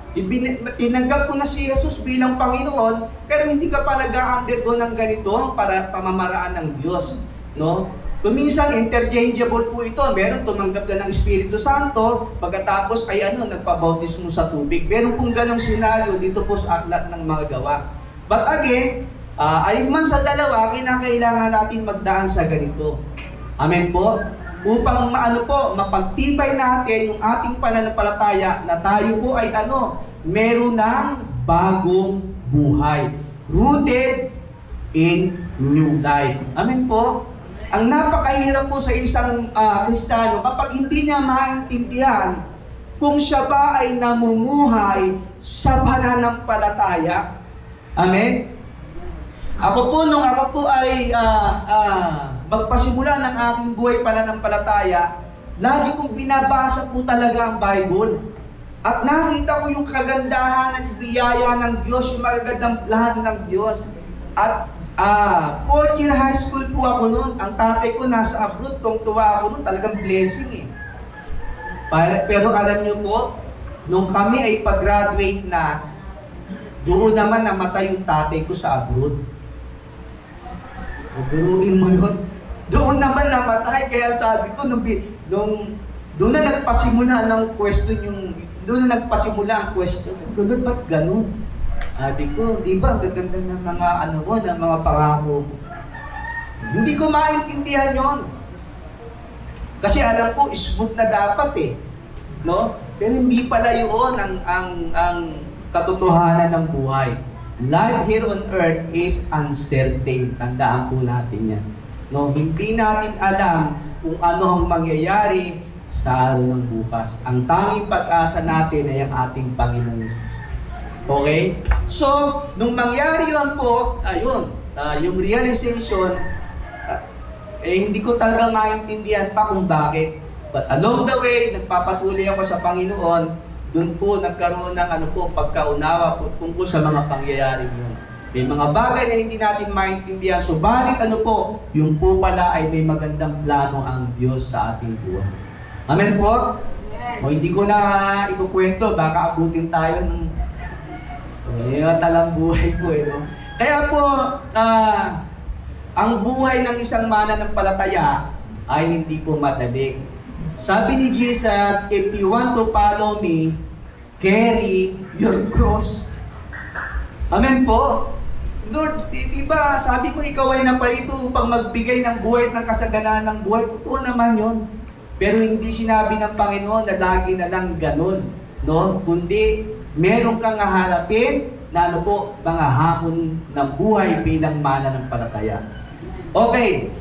Tinanggap ko na si Jesus bilang Panginoon, pero hindi ka pa nag-undergo ng ganito para pamamaraan ng Diyos, no? Kuminsan interchangeable po ito. Meron tumanggap na ng Espiritu Santo, pagkatapos ay nagpabautismo sa tubig. Meron pong ganong senaryo dito po sa aklat ng mga gawa. But again, ayon sa dalawa, kinakailangan natin magdaan sa ganito. Amen po? Upang mapagtibay natin yung ating pananampalataya na tayo po ay meron ng bagong buhay. Rooted in new life. Amen po? Ang napakahirap po sa isang Kristiyano kapag hindi niya maintindihan kung siya ba ay namumuhay sa pananampalataya. Amen? Nung ako po ay magpasimula ng aking buhay pananampalataya, lagi kong binabasa po talaga ang Bible. At nakita ko yung kagandahan ng biyaya ng Diyos, yung magagandang lahat ng Diyos. At 4th year high school po ako noon. Ang tatay ko nasa abroad, tuwa ako noon, talagang blessing eh. Pero alam niyo po, nung kami ay pag-graduate na, doon naman namatay yung tatay ko sa abroad. Guruin mo yun. Doon naman namatay, kaya sabi ko, doon na nagpasimula ng question doon na nagpasimula ang question. Lord, ba't ganun? Sabi ko, di ba, ang gaganda ng mga ng mga pangako. Hindi ko maintindihan yon. Kasi alam ko, smooth na dapat eh. No? Pero hindi pala yun ang katotohanan ng buhay. Life here on earth is uncertain. Tandaan po natin yan. No, hindi natin alam kung ano ang mangyayari sa araw ng bukas. Ang tanging pag-asa natin ay ang ating Panginoon Jesus. Okay? So, nung mangyari yun po, yung realization, hindi ko talaga maintindihan pa kung bakit. But along the way, nagpapatuloy ako sa Panginoon. doon po nagkaroon ng pagkaunawa po tungkol sa mga pangyayari yun. May mga bagay na hindi natin maintindihan, subalit yung po pala ay may magandang plano ang Diyos sa ating buhay. Amen po? O hindi ko na ikukwento, baka abutin tayo ng talang buhay ko no? Kaya po, ang buhay ng isang mananampalataya ay hindi po madali. Sabi ni Jesus, if you want to follow me, carry your cross. Amen po? Lord, diba, sabi ko ikaw ay naparito upang magbigay ng buhay at ng kasaganaan ng buhay. Totoo naman yun. Pero hindi sinabi ng Panginoon na lagi na lang ganun. No? Kundi, meron kang haharapin na mga hamon ng buhay bilang mananampalataya. Okay.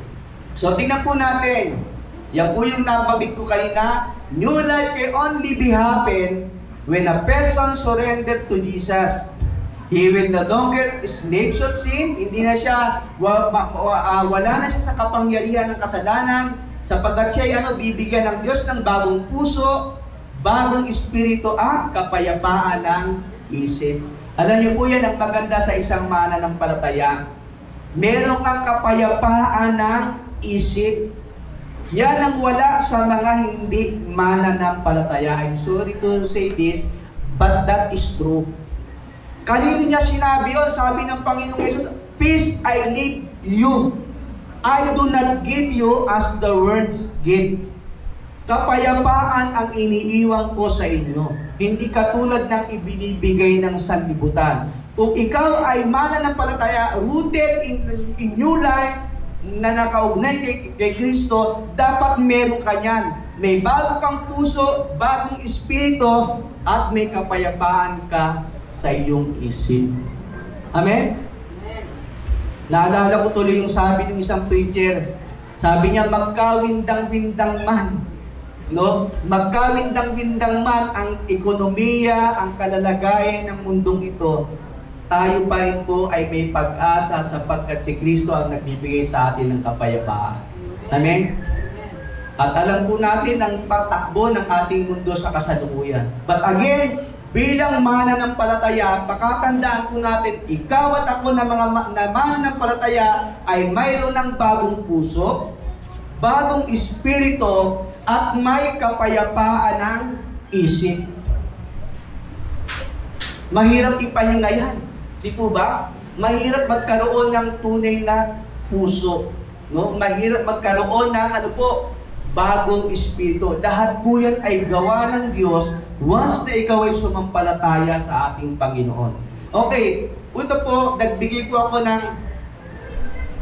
So, tingnan po natin. Yan po yung nabanggit ko kanina. New life can only be happen when a person surrendered to Jesus. He will no longer slaves of sin. Hindi na siya, wala na siya sa kapangyarihan ng kasalanan, sapagkat siya bibigyan ng Diyos ng bagong puso, bagong espiritu at kapayapaan ng isip. Alam niyo po yan ang maganda sa isang mananampalataya. Meron kang kapayapaan ng isip. Yan ang wala sa mga hindi mananampalataya. I'm sorry to say this, but that is true. Kanino niya sinabi yun? Sabi ng Panginoong Jesus, peace I leave you. I do not give you as the words give. Kapayapaan ang iniiwan ko sa inyo. Hindi katulad ng ibinibigay ng sanlibutan. Kung ikaw ay mananampalataya, rooted in new life, na nakaugnay kay Kristo, dapat meron ka yan. May bago kang puso, bagong espiritu, at may kapayapaan ka sa iyong isip. Amen? Naalala ko tuloy yung sabi ng isang preacher. Sabi niya, magkawindang-windang man. No? Magkawindang-windang man ang ekonomiya, ang kalalagayan ng mundong ito, tayo pa rin po ay may pag-asa sapagkat si Kristo ang nagbibigay sa atin ng kapayapaan. Amen? At alam po natin ang patakbo ng ating mundo sa kasalukuyan. But again, bilang mananampalataya, pakatandaan po natin, ikaw at ako na mga mananampalataya ay mayroon ng bagong puso, bagong espiritu, at may kapayapaan ng isip. Mahirap ipahinga yan. Di po ba? Mahirap magkaroon ng tunay na puso. No? Mahirap magkaroon ng bagong espiritu. Lahat po yan ay gawa ng Diyos once na ikaw ay sumampalataya sa ating Panginoon. Okay, ito po, nagbigay po ako ng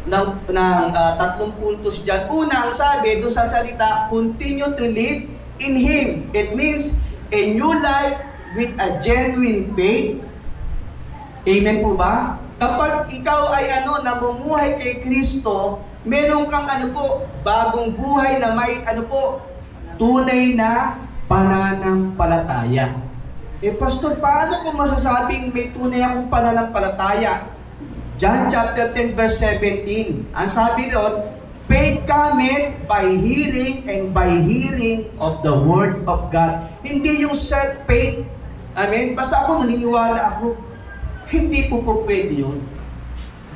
3 puntos dyan. Una, ang sabi doon sa salita, continue to live in Him. It means a new life with a genuine faith. Amen po ba? Kapag ikaw ay namumuhay kay Kristo, meron kang bagong buhay na may tunay na pananampalataya. Pastor, paano ko masasabing may tunay akong pananampalataya? John chapter 10 verse 17. Ang sabi doon, faith cometh by hearing and by hearing of the word of God. Hindi yung self-faith. Amen? Basta ako naniniwala ako. Hindi po pwede yun.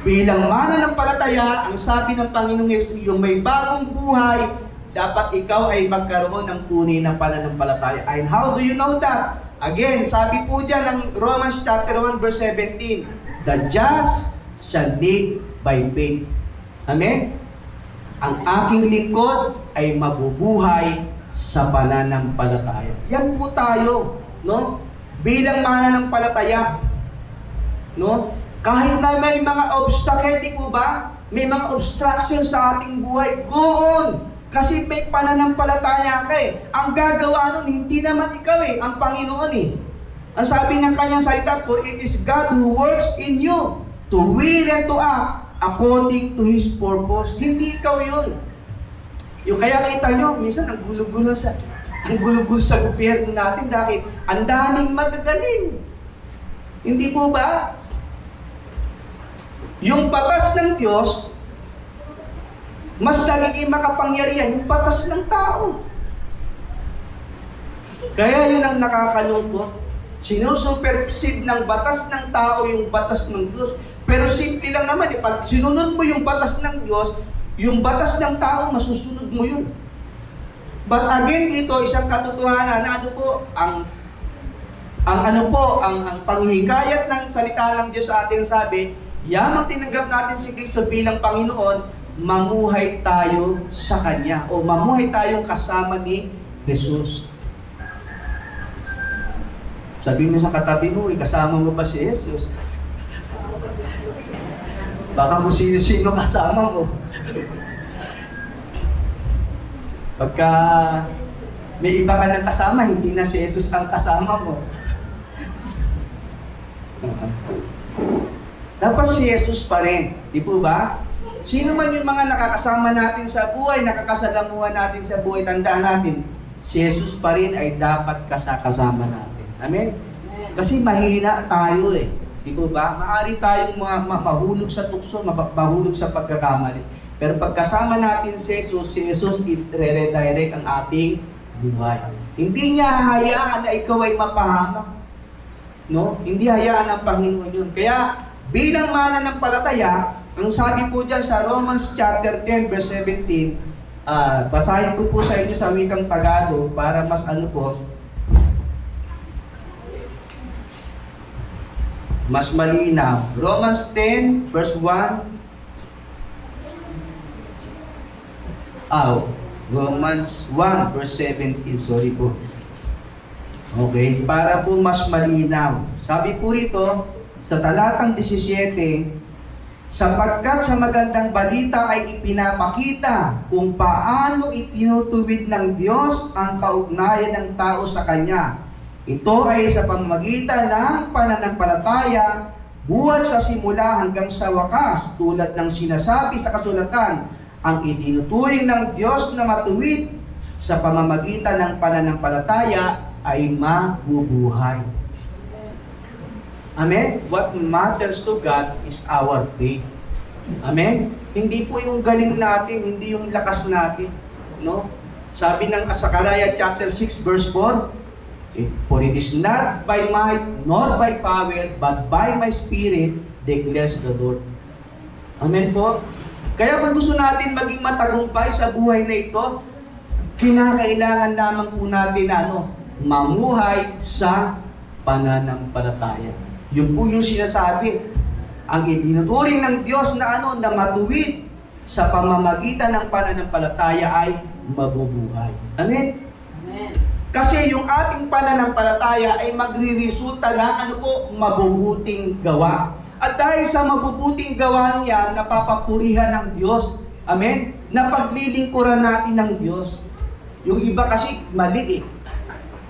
Bilang mananampalataya, ang sabi ng Panginoong Yesus, yung may bagong buhay, dapat ikaw ay magkaroon ng tunay na pananampalataya. And how do you know that? Again, sabi po dyan ng Romans chapter 1 verse 17, the just shall live by faith. Amen? Ang aking lingkod ay mabubuhay sa pananampalataya. Yan po tayo, no? Bilang mananampalataya. No? Kahit na may mga obstacle, di po ba? May mga obstruction sa ating buhay, go on! Kasi may pananampalataya ka eh. Ang gagawa nun, hindi naman ikaw eh, ang Panginoon eh. Ang sabi ng kanyang salita, for it is God who works in you to will and to act according to His purpose. Hindi ikaw yun. Yung kaya kita nyo, minsan ang gulo-gulo sa gobyerno natin dahil ang daming magagaling. Hindi po ba? Yung batas ng Diyos, mas nagiging makapangyarihan yung batas ng tao. Kaya yun ang nakakalungkot. Sinusupersede ng batas ng tao yung batas ng Diyos. Pero simple lang naman, pag sinunod mo yung batas ng Diyos, yung batas ng tao, masusunod mo yun. But again, dito, isang katotohanan na ang panghikayat ng salita ng Diyos sa atin sabi, yamang tinanggap natin si Kristo bilang Panginoon, mamuhay tayo sa Kanya o mamuhay tayong kasama ni Jesus. Sabi mo sa katabi mo, kasama mo ba si Jesus? Baka kung sino-sino kasama mo. Pagka may iba ka ng kasama, hindi na si Jesus ang kasama mo. Dapat si Jesus pa rin. Di po ba? Sino man yung mga nakakasama natin sa buhay, nakakasalamuhan natin sa buhay, tandaan natin, si Jesus pa rin ay dapat kasama natin. Amen? Kasi mahina tayo eh. Di po ba? Maaari tayong mahulog sa tukso, mahulog sa pagkakamali. Pero pagkasama natin si Jesus i-redirect ang ating buhay. Hindi niya hayaan na ikaw ay mapahamak. No? Hindi hayaan ng Panginoon yun. Kaya bilang mananampalataya, ang sabi po dyan sa Romans chapter 10 verse 17, basahin ko po sa inyo sa wikang Tagalog para mas mas malinaw. Romans 10 verse 1. Romans 1 verse 17. Sorry po. Okay, para po mas malinaw. Sabi po rito sa talatang 17, sapagkat sa magandang balita ay ipinapakita kung paano itinutuwid ng Diyos ang kaugnayan ng tao sa Kanya. Ito ay sa pamamagitan ng pananampalataya, buhat sa simula hanggang sa wakas, tulad ng sinasabi sa kasulatan, ang itinuturing ng Diyos na matuwid sa pamamagitan ng pananampalataya ay mabubuhay. Amen? What matters to God is our faith. Amen? Hindi po yung galing natin, hindi yung lakas natin. No? Sabi ng Sakaraya chapter 6 verse 4, for it is not by might nor by power, but by my spirit, declares the Lord. Amen po? Kaya kung gusto natin maging matagumpay sa buhay na ito, kinakailangan lamang po natin mamuhay sa pananampalataya. Yun po yung sinasabi. Ang itinuturing ng Diyos na na matuwid sa pamamagitan ng pananampalataya ay mabubuhay. Amen? Amen. Kasi yung ating pananampalataya ay magre-resulta ng mabubuting gawa. At dahil sa mabubuting gawa niya, napapapurihan ng Diyos. Amen? Napaglilingkuran natin ng Diyos. Yung iba kasi mali eh.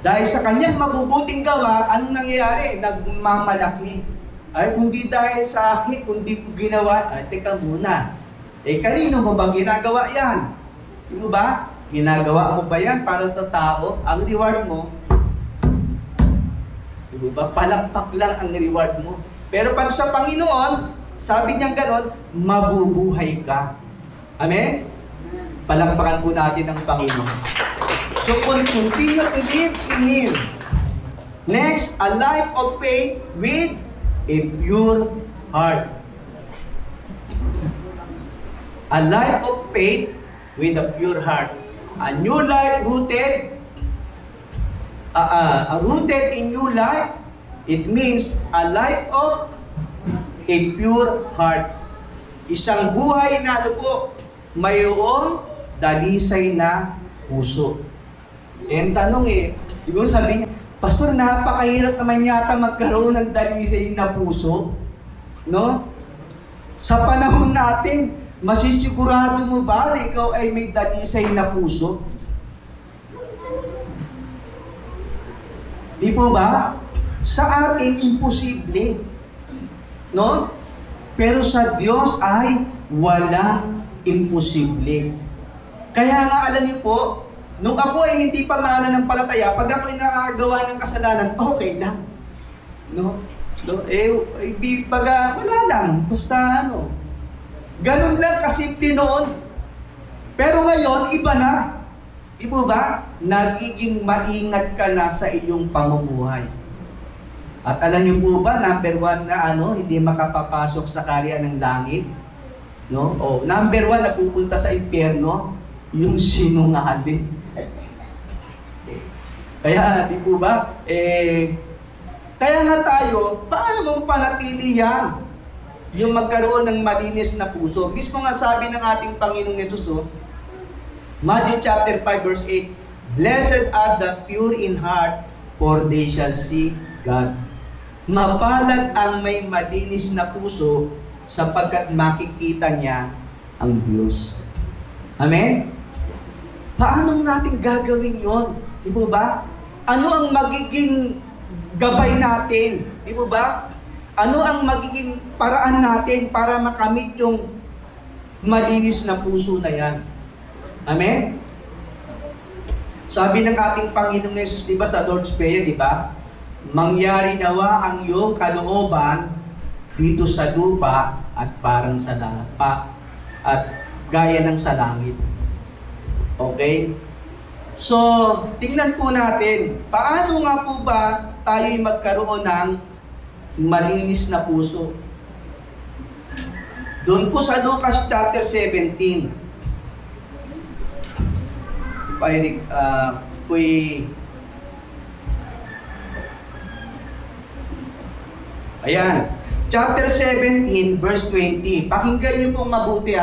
Dahil sa kanyang mabubuting gawa, anong nangyayari? Nagmamalaki. Ay, kundi dahil sa akin, kundi ko ginawa, ay, teka muna. Kanino mo ba ginagawa yan? Di ba? Ginagawa mo ba yan para sa tao? Ang reward mo, di ba? Palakpak lang ang reward mo. Pero pag sa Panginoon, sabi niya gano'n, mabubuhay ka. Amen? Palakpakan po natin ang Panginoon. So, continue to live in Him. Next, a life of faith with a pure heart. A life of faith with a pure heart. A new life rooted in new life. It means a life of a pure heart. Isang buhay na mayroong dalisay na puso. Ang tanong siguro sabi niya, Pastor, napakahirap naman yata magkaroon ng dalisay na puso. No? Sa panahon natin, masisigurado mo ba na ikaw ay may dalisay na puso? Di po ba? Sa atin, imposible. No? Pero sa Diyos ay walang imposible. Kaya nga alam niyo po, nung ako ay hindi pa mananampalataya, pag ako ay nakagawa ng kasalanan, okay lang. No? So, wala lang. Basta Ganun lang kasimple noon. Pero ngayon, iba na. Di po ba? Nagiging maingat ka na sa iyong pamumuhay. At alam niyo po ba, number 1 na hindi makapapasok sa kaharian ng langit? No? O, number 1 na pupunta sa impyerno, yung sinungaling. Kaya, di po ba? Kaya nga tayo, paano mong panatili yan? Yung magkaroon ng malinis na puso. Mismo nga sabi ng ating Panginoong Yesus, Matthew chapter 5 verse 8, Blessed are the pure in heart, for they shall see God. Mapalad ang may malinis na puso, sapagkat makikita niya ang Diyos. Amen? Paano natin gagawin yon? Di po ba? Ano ang magiging gabay natin? Di po ba? Ano ang magiging paraan natin para makamit yung malinis na puso na yan? Amen? Sabi ng ating Panginoong Yesus, di ba, sa Lord's Prayer, di ba? Mangyari nawa ang iyong kalooban dito sa lupa at parang sa langit, at gaya ng sa langit. Okay? So, tingnan po natin, paano nga po ba tayo'y magkaroon ng malinis na puso? Doon po sa Lucas chapter 17, ayan, chapter 17 verse 20. Pakinggan niyo pong mabuti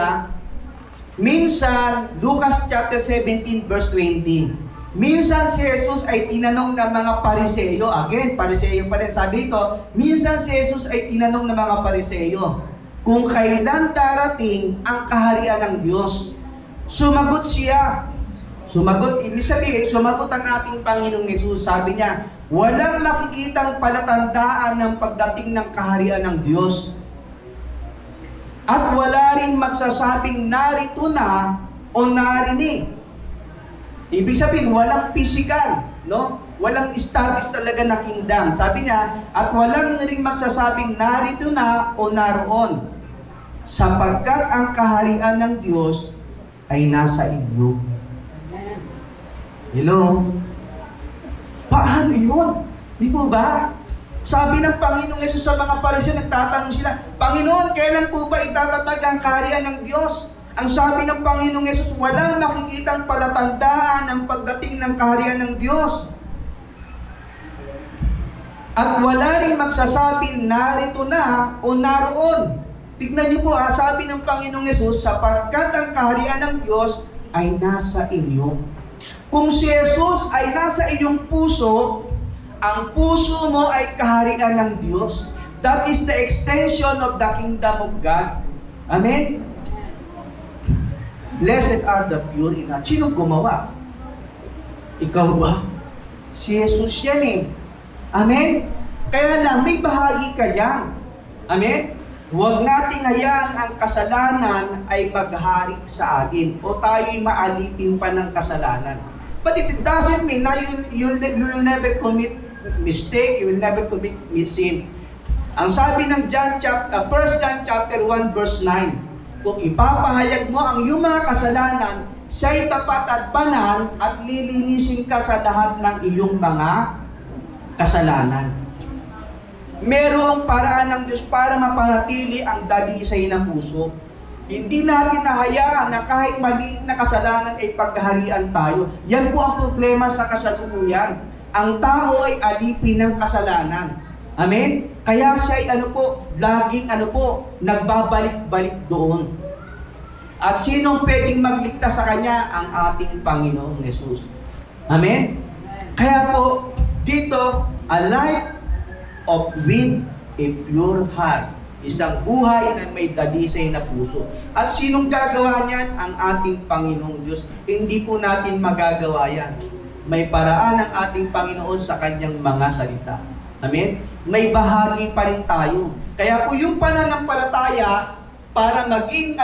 Minsan, Lucas chapter 17 verse 20. Minsan si Jesus ay tinanong ng mga Pariseyo. Again, Pariseyo pa rin. Sabi ito, minsan si Jesus ay tinanong ng mga Pariseyo kung kailan darating ang kaharian ng Diyos. Sumagot siya. Ibig sabihin, sumagot ang ating Panginoong Yesus. Sabi niya, walang makikitang palatandaan ng pagdating ng kaharian ng Diyos. At wala rin magsasabing narito na o narinig. Ibig sabihin, walang physical, no? Walang established talaga na kingdom. Sabi niya, at walang rin magsasabing narito na o naroon. Sapagkat ang kaharian ng Diyos ay nasa inyo. Hello? Paano yun? Di po ba? Sabi ng Panginoong Yesus sa mga Pariseo, nagtatanong sila, Panginoon, kailan po ba itatatag ang kaharian ng Diyos? Ang sabi ng Panginoong Yesus, walang makikitang palatandaan ng pagdating ng kaharian ng Diyos. At wala rin magsasabing narito na o naroon. Tignan niyo po, sabi ng Panginoong Yesus, sapagkat ang kaharian ng Diyos ay nasa inyo. Kung si Jesus ay nasa iyong puso, ang puso mo ay kaharian ng Diyos. That is the extension of the kingdom of God. Amen? Blessed are the pure in heart. Sino gumawa? Ikaw ba? Si Jesus yan Amen? Kaya lang, may bahagi ka yan. Amen? Huwag nating hayaan ang kasalanan ay maghari sa atin o tayo'y maalipin pa ng kasalanan. But it doesn't mean na you will never commit mistake, you will never commit sin. Ang sabi ng 1 John chapter 1 verse 9, kung ipapahayag mo ang iyong mga kasalanan, siya'y tapat at banal at lilinisin ka sa lahat ng iyong mga kasalanan. Merong paraan ng Diyos para mapanatili ang dalisay ng puso. Hindi natin nahayaan na kahit maliit na kasalanan ay paghaharian tayo. Yan po ang problema sa kasalukuyan. Ang tao ay alipin ng kasalanan. Amen? Kaya siya ay laging nagbabalik-balik doon. At sinong pwedeng magligtas sa kanya? Ang ating Panginoong Yesus. Amen? Kaya po, dito, a life with a pure heart. Isang buhay na may dalisay na puso. At sinong gagawa niyan? Ang ating Panginoong Diyos. Hindi po natin magagawa yan. May paraan ang ating Panginoon sa kanyang mga salita. Amen? May bahagi pa rin tayo. Kaya po yung pananampalataya, para maging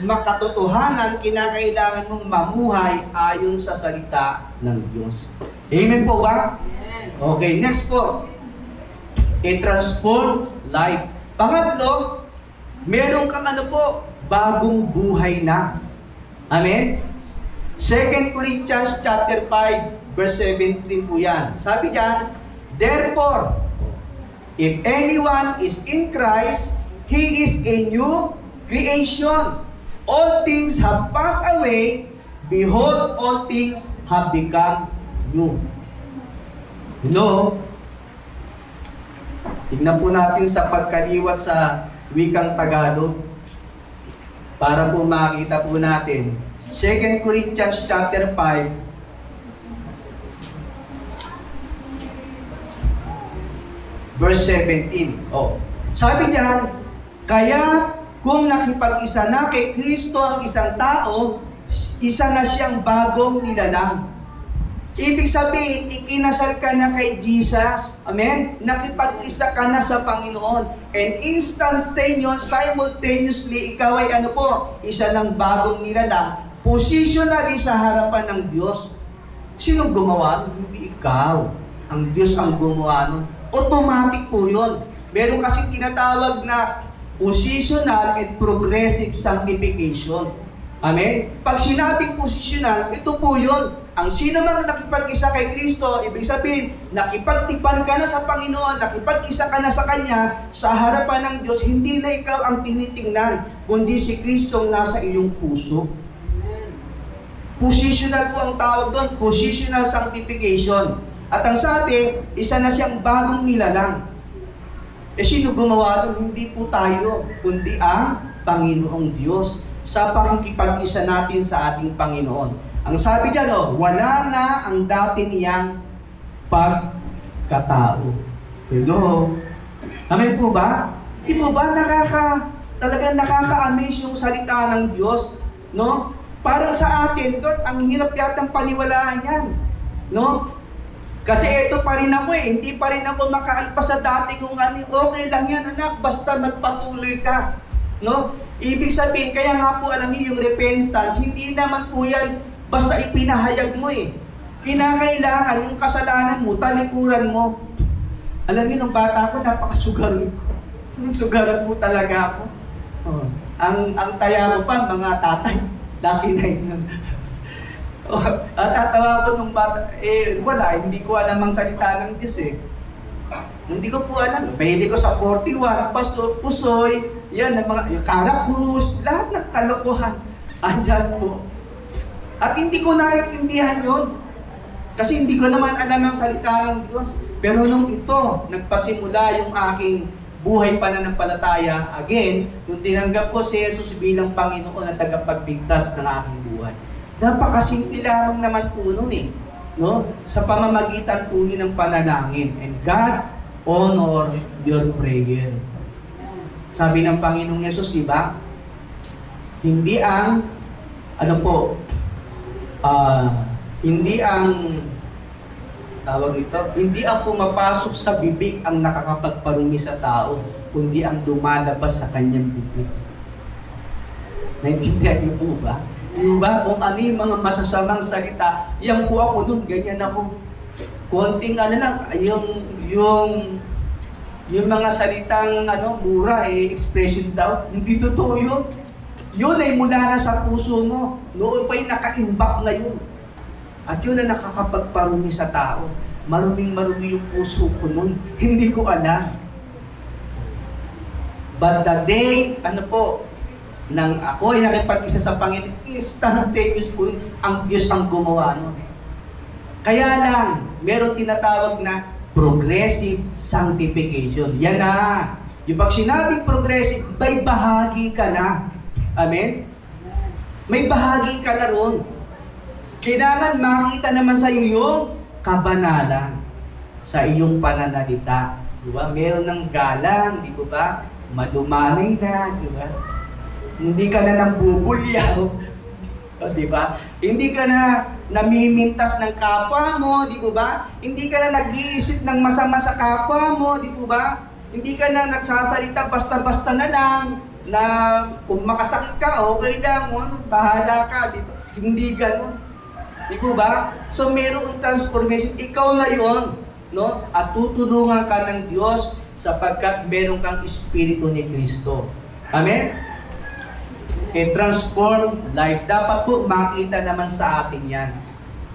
makatotohanan, kinakailangan mong mamuhay ayon sa salita ng Diyos. Amen po ba? Okay, next po. A transformed life. Pangatlo, meron kang bagong buhay na. Amen? 2 Corinthians chapter 5, verse 17 po yan. Sabi diyan, therefore, if anyone is in Christ, he is a new creation. All things have passed away, behold, all things have become new. Tignan po natin sa pagkaliwat sa wikang Tagalog para po makita po natin. 2 Corinthians chapter 5, verse 17. Sabi diyan, kaya kung nakipag-isa na kay Kristo ang isang tao, isa na siyang bagong nilalang. Ibig sabihin, ikinasal ka na kay Jesus. Amen? Nakipag-isa ka na sa Panginoon. And simultaneously, ikaw ay isa ng bagong nilalang. Positionally sa harapan ng Diyos. Sino gumawa? Hindi ikaw. Ang Diyos ang gumawa nun. Automatic po yun. Meron kasi tinatawag na positional and progressive sanctification. Amen? Pag sinabing positional, ito po yun. Ang sino man nakipag-isa kay Kristo, ibig sabihin, nakipagtipan ka na sa Panginoon, nakipag-isa ka na sa Kanya, sa harapan ng Diyos, hindi na ikaw ang tinitingnan, kundi si Kristo ang nasa iyong puso. Positional po ang tawag doon, positional sanctification. At ang sabi, isa na siyang bagong nilalang. Sino gumawa doon? Hindi po tayo, kundi ang Panginoong Diyos sa pakikipag-isa natin sa ating Panginoon. Ang sabi diyan, wala na ang dati niyang pagkatao. Hello? Amen po ba? Di po ba talagang nakaka-amaze yung salita ng Diyos? No? Parang sa atin, Lord, ang hirap yatang paniwalaan yan. No? Kasi ito pa rin ako hindi pa rin ako makaalpas sa dati kung okay lang yan anak, basta magpatuloy ka. No? Ibig sabihin, kaya nga po alam niyo yung repentance, hindi naman po yan basta ipinahayag mo Kinakailangan yung kasalanan mo, talikuran mo. Alam niyo, nung bata ako, napakasugaran ko. Sugaran po talaga ako. Ang taya ko pa, mga tatay, laki na yun. At tatawa ko nung bata, wala, hindi ko alam ang salita ng Diyos Hindi ko po alam. Pwede ko sa 41, Pastor, Pusoy, yan, yung Karakruz, lahat ng kalokohan. Andyan po. At hindi ko naiintindihan yun. Kasi hindi ko naman alam ang salita ng Diyos. Pero nung ito, nagpasimula yung aking buhay pananampalataya, again, nung tinanggap ko si Jesus bilang Panginoon at tagapagligtas ng aking buhay. Napakasimple lamang naman po nun no? Sa pamamagitan po yun ng panalangin. And God honor your prayer. Sabi ng Panginoong Yesus, di ba? Hindi ang, hindi ang, hindi ang pumapasok sa bibig ang nakakapagparumi sa tao, kundi ang lumalabas sa kanyang bibig. Naintindihan niyo po ba? Diba? Kung ano yung mga masasamang salita, yan po ako dun, ganyan ako. Konting lang, yung mga salitang mura, expression daw, hindi totoo yun. Yun ay mula na sa puso mo. Noon pa yung naka-imbak na yun. At yun na nakakapagparumi sa tao. Maruming-marumi yung puso ko nun. Hindi ko alam. But the day, nang ako ay nakipag-isa sa Panginoon, instantaneous po ang Diyos ang gumawa nun. Kaya lang, meron tinatawag na progressive sanctification. Yan na. Yung pag sinabing progressive, may bahagi ka na. Amen? May bahagi ka na ron. Kailangan makita naman sa iyo yung kabanalan sa iyong pananalita. Diba? Meron ng galang, di ba? Malumanay na, di ba? Hindi ka na nang bubulyaw. Di ba? Hindi ka na namimintas ng kapwa mo, di ba? Hindi ka na nag-iisip ng masama sa kapwa mo, di ba? Hindi ka na nagsasalita basta-basta na lang na kung makasakit ka, okay lang, bahala ka, di ba? Hindi ganun. Di ba? So mayroong transformation, ikaw na yon, no? At tutulungan ka ng Diyos sapagkat meron kang Espiritu ni Kristo. Amen? transform life. Dapat po makita naman sa atin yan.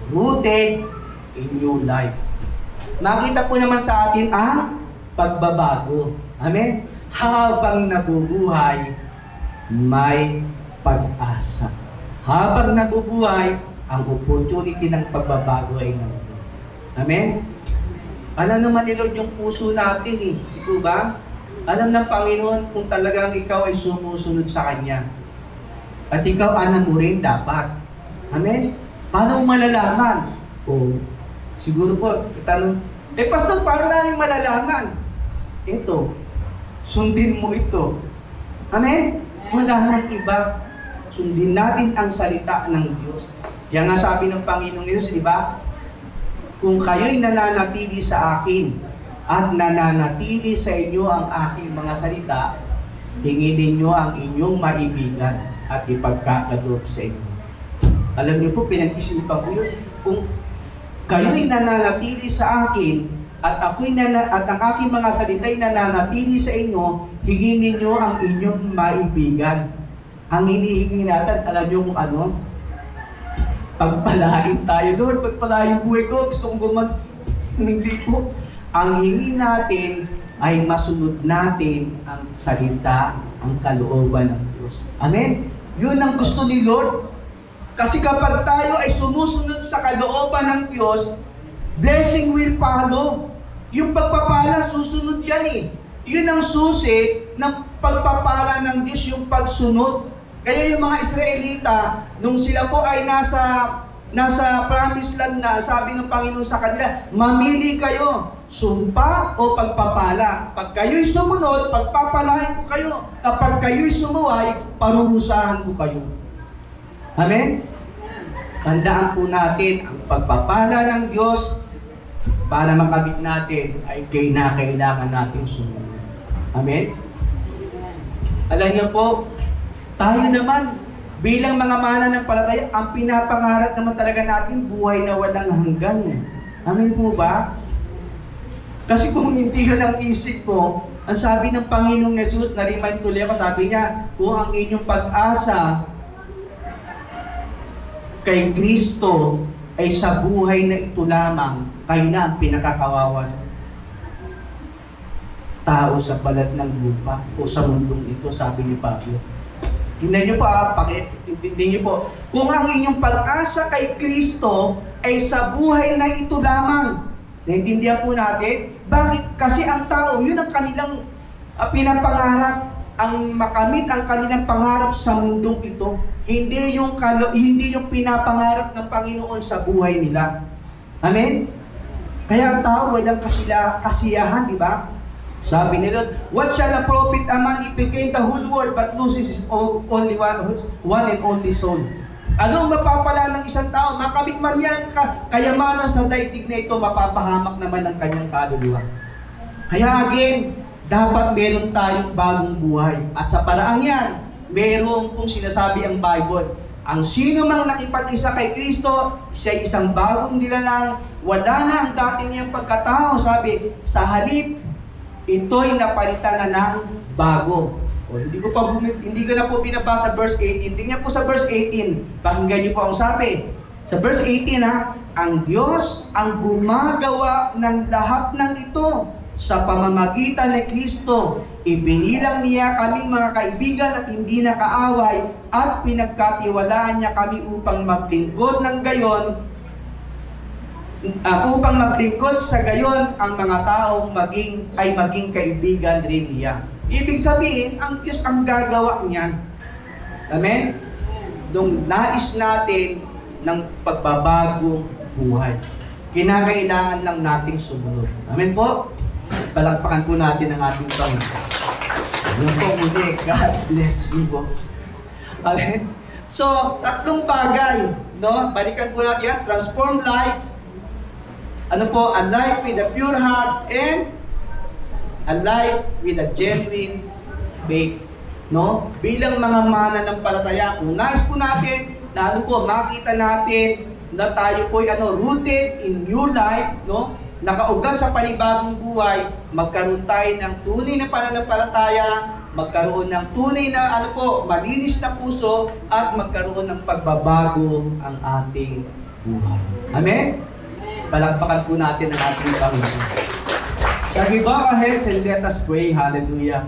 Rooted in new life. Makita po naman sa atin ang pagbabago. Amen? Habang nabubuhay, may pag-asa. Habang nabubuhay, ang opportunity ng pagbabago ay nandoon. Amen? Alam naman ni Lord yung puso natin eh. Ito ba? Alam ng Panginoon kung talagang ikaw ay sumusunod sa Kanya. At ikaw, alam mo rin dapat. Amen? Paano malalaman? O, siguro po, itanong, Pastor, paano namin malalaman? Ito, sundin mo ito. Amen? Wala nang iba. Sundin natin ang salita ng Diyos. Yan nga sabi ng Panginoong Diyos, di ba? Kung kayo'y nananatili sa akin at nananatili sa inyo ang aking mga salita, hingin ninyo ang inyong maibigan at ipagkakaloob sa inyo. Alam niyo po, pinag-isipan ko yun. Kung kayo'y nananatili sa akin at ang aking mga salita'y nananatili sa inyo, hingin ninyo ang inyong maibigan. Ang hinihingi natin, alam niyo kung ano? Pagpalain tayo. Lord, pagpalain buhay ko, gusto kong hindi po. Ang hingi natin ay masunod natin ang salita, ang kalooban ng Diyos. Amen? Yun ang gusto ni Lord. Kasi kapag tayo ay sumusunod sa kalooban ng Diyos, blessing will follow. Yung pagpapala, susunod yan eh. Yun ang susi ng pagpapala ng Diyos, yung pagsunod. Kaya yung mga Israelita, nung sila po ay nasa promised land na, sabi ng Panginoon sa kanila, mamili kayo, sumpa o pagpapala. Pag kayo'y sumunod, pagpapalain ko kayo. Kapag kayo'y sumuway, parurusahan ko kayo. Amen? Tandaan po natin, ang pagpapala ng Diyos para makamit natin ay kailangan natin sumunod. Amen? Alam niyo po, tayo naman, bilang mga mananampalataya, ang pinapangarap naman talaga natin buhay na walang hanggan. Amen po ba? Kasi kung hindi yun ang isip ko, ang sabi ng Panginoong Jesus, na-remind tuloy ako, sabi niya, kung ang inyong pag-asa kay Kristo ay sa buhay na ito lamang, kayo na ang pinakakawawa tao sa balat ng lupa o sa mundong ito, sabi ni Pablo. Tingnan niyo po, tingnan niyo po, kung ang inyong pag-asa kay Kristo ay sa buhay na ito lamang, naintindihan po natin, bakit? Kasi ang tao, yun ang kanilang pinapangarap, ang makamit ang kanilang pangarap sa mundong ito. Hindi yung pinapangarap ng Panginoon sa buhay nila. Amen? Kaya ang tao walang kasiyahan, di ba? Sabi nila, what shall a profit a man if he gain the whole world but loses his only one and only soul? Ano ang mapapala ng isang tao? Makamit man yan kayamanan sa daigdig na ito, mapapahamak naman ang kanyang kaluluwa. Kaya again, dapat meron tayong bagong buhay. At sa paraang yan, meron pong sinasabi ang Bible. Ang sino mang nakipag-isa kay Kristo, siya isang bagong nilalang, wala na ang dati niyang pagkatao. Sabi, sa halip, ito'y napalitan na ng bago. O, hindi ko na po binabasa verse 18. Tingnan po sa verse 18. Pakinggan niyo po ang sabi. Sa verse 18 ang Diyos ang gumagawa ng lahat ng ito sa pamamagitan ni Kristo. Ibinilang niya kami mga kaibigan at hindi nakaaway at pinagkatiwalaan niya kami upang maglingkod ng gayon sa gayon ang mga taong maging kaibigan rin niya. Ibig sabihin, ang Diyos ang gagawa niyan. Amen? Nung nais natin ng pagbabagong buhay, kinakailangan lang nating sumunod. Amen po? Palakpakan po natin ang ating Panginoon. Amen po muli. God bless you po. Amen? So, tatlong bagay, no? Balikan po natin yan. Transform life. Ano po? A life with a pure heart and a life with a genuine faith. No? Bilang mga mananampalataya, kung nais po natin na makita natin na tayo po rooted in new life, no? Nakaugat sa panibagong buhay, magkaroon tayo ng tunay na pananampalataya magkaroon ng tunay na malinis na puso at magkaroon ng pagbabago ang ating buhay. Amen? Palakpakan po natin ang ating Panginoon. Shall we bow our heads and let us pray? Hallelujah.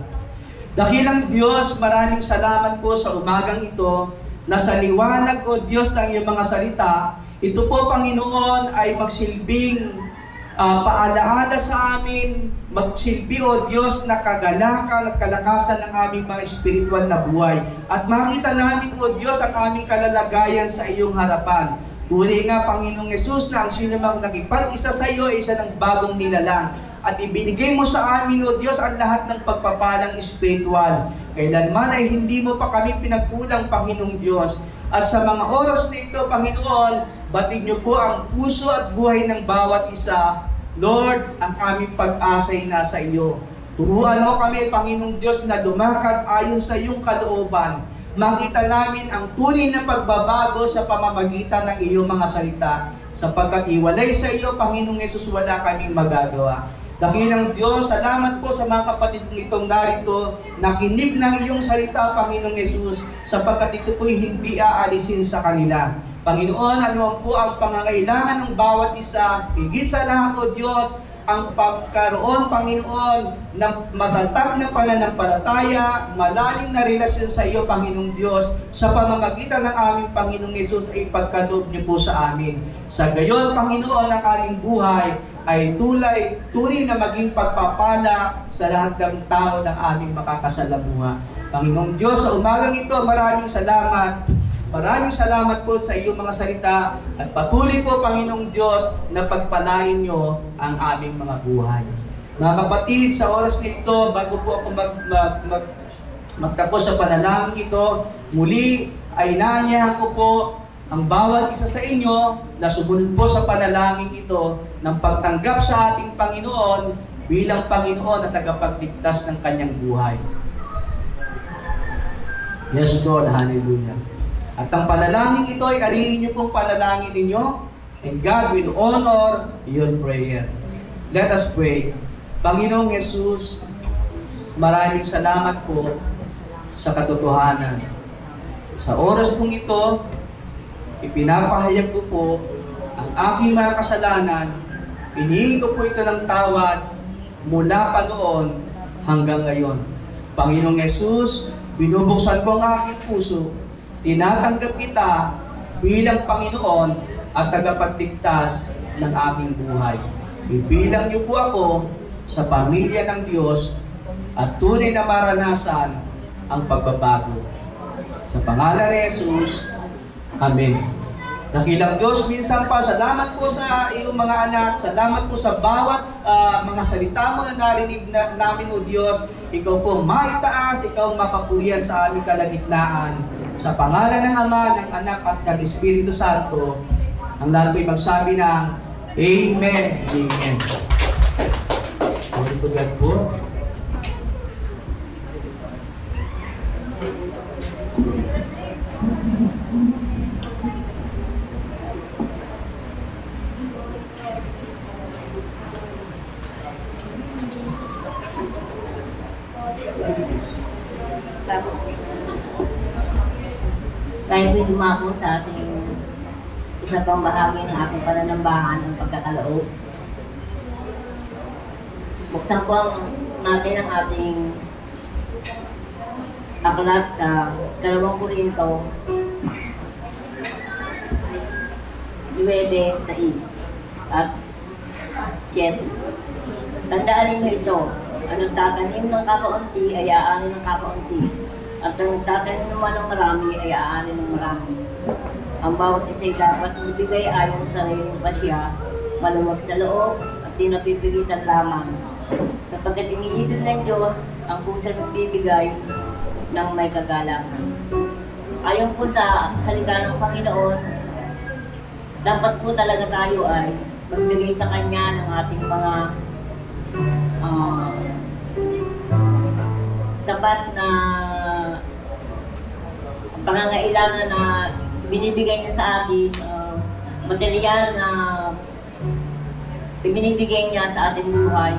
Dakilang Diyos, maraming salamat po sa umagang ito na sa liwanag, O Diyos, ng iyong mga salita, ito po, Panginoon, ay magsilbing paalaala sa amin, magsilbi, O Diyos, na kagalakan at kalakasan ng aming mga espiritual na buhay. At makita namin, O Diyos, ang aming kalalagayan sa iyong harapan. Uri nga, Panginoong Yesus, na ang sino mang nakipag-isa sa iyo ay isa ng bagong nilalang. At ibinigay mo sa amin, O Diyos, ang lahat ng pagpapalang espiritual. Kailanman ay hindi mo pa kami pinagkulang, Panginoong Diyos. At sa mga oras na ito, Panginoon, batid niyo po ang puso at buhay ng bawat isa. Lord, ang aming pag-asa ay nasa iyo. Turuan mo kami, Panginoong Diyos, na lumakad ayon sa iyong kalooban. Makita namin ang tunay na pagbabago sa pamamagitan ng iyong mga salita. Sapagkat iwalay sa iyo, Panginoong Yesus, wala kaming magagawa. Dakilang Diyos, salamat po sa mga kapatid nitong narito, nakinig ng iyong salita, Panginoong Yesus, sapagkat ito po'y hindi aalisin sa kanila. Panginoon, ano po ang pangangailangan ng bawat isa, higit sa lahat, O Diyos, ang pagkaroon, Panginoon, ng matatag na pananampalataya, malalim na relasyon sa iyo, Panginoong Diyos, sa pamamagitan ng aming Panginoong Yesus ay pagkaloob niyo po sa amin. Sa gayon, Panginoon, ang aming buhay ay tunay na maging pagpapala sa lahat ng tao ng aming makakasalamuha. Panginoong Diyos, sa umagang ito, maraming salamat. Maraming salamat po sa iyong mga salita at patuloy po, Panginoong Diyos, na pagpalain niyo ang aming mga buhay. Mga kapatid, sa oras na ito, bago po ako magtapos sa panalangin ito, muli ay inaanyahan ko po ang bawat isa sa inyo na sumunod po sa panalangin ito ng pagtanggap sa ating Panginoon bilang Panginoon at tagapagligtas ng kanyang buhay. Yes, Lord. Hallelujah. At ang panalangin ito ay arihin niyo pong panalangin ninyo, and God will honor your prayer. Let us pray. Panginoong Yesus, maraming salamat po sa katotohanan. Sa oras pong ito, ipinapahayag ko po ang aking mga kasalanan. Inihingi ko po ito ng tawad mula pa noon hanggang ngayon. Panginoong Yesus, binubuksan ko ang aking puso. Tinatanggap kita bilang Panginoon at tagapagligtas ng aking buhay. Ibilang niyo po ako sa pamilya ng Diyos at tunay na maranasan ang pagbabago. Sa pangalan ni Jesus, Amen. Dakilang Diyos, minsan pa, salamat po sa iyong mga anak, salamat po sa bawat mga salita mo na narinig namin, O Diyos. Ikaw po maitaas, ikaw mapapurihan sa aming kalagitnaan. Sa pangalan ng Ama, ng Anak at ng Espiritu Santo, ang lahat po'y magsabi ng Amen. Amen. Glory to God po. Tayo po'y dumako sa ating isa pang bahagi ng ating pananambahan ng pagkakaloob. Buksan po natin ang ating aklat sa 2 Korinto 9:6 at 7. Tandaan ninyo ito, ang nagtatanim ng kakaunti ay aanin ng kakaunti. At ang nagtatanim naman ng marami ay aanin ng marami. Ang bawat isa ay dapat ibigay ayon sa sariling pasya, maluwag sa loob at di napipilitan lamang. Sapagkat iniibig ng Diyos ang puso nagbibigay ng may kagalangan. Ayon po sa salita ng Panginoon, dapat po talaga tayo ay magbigay sa Kanya ng ating mga sapat na pangangailangan na binibigay niya sa atin, material na ibinibigay niya sa ating buhay.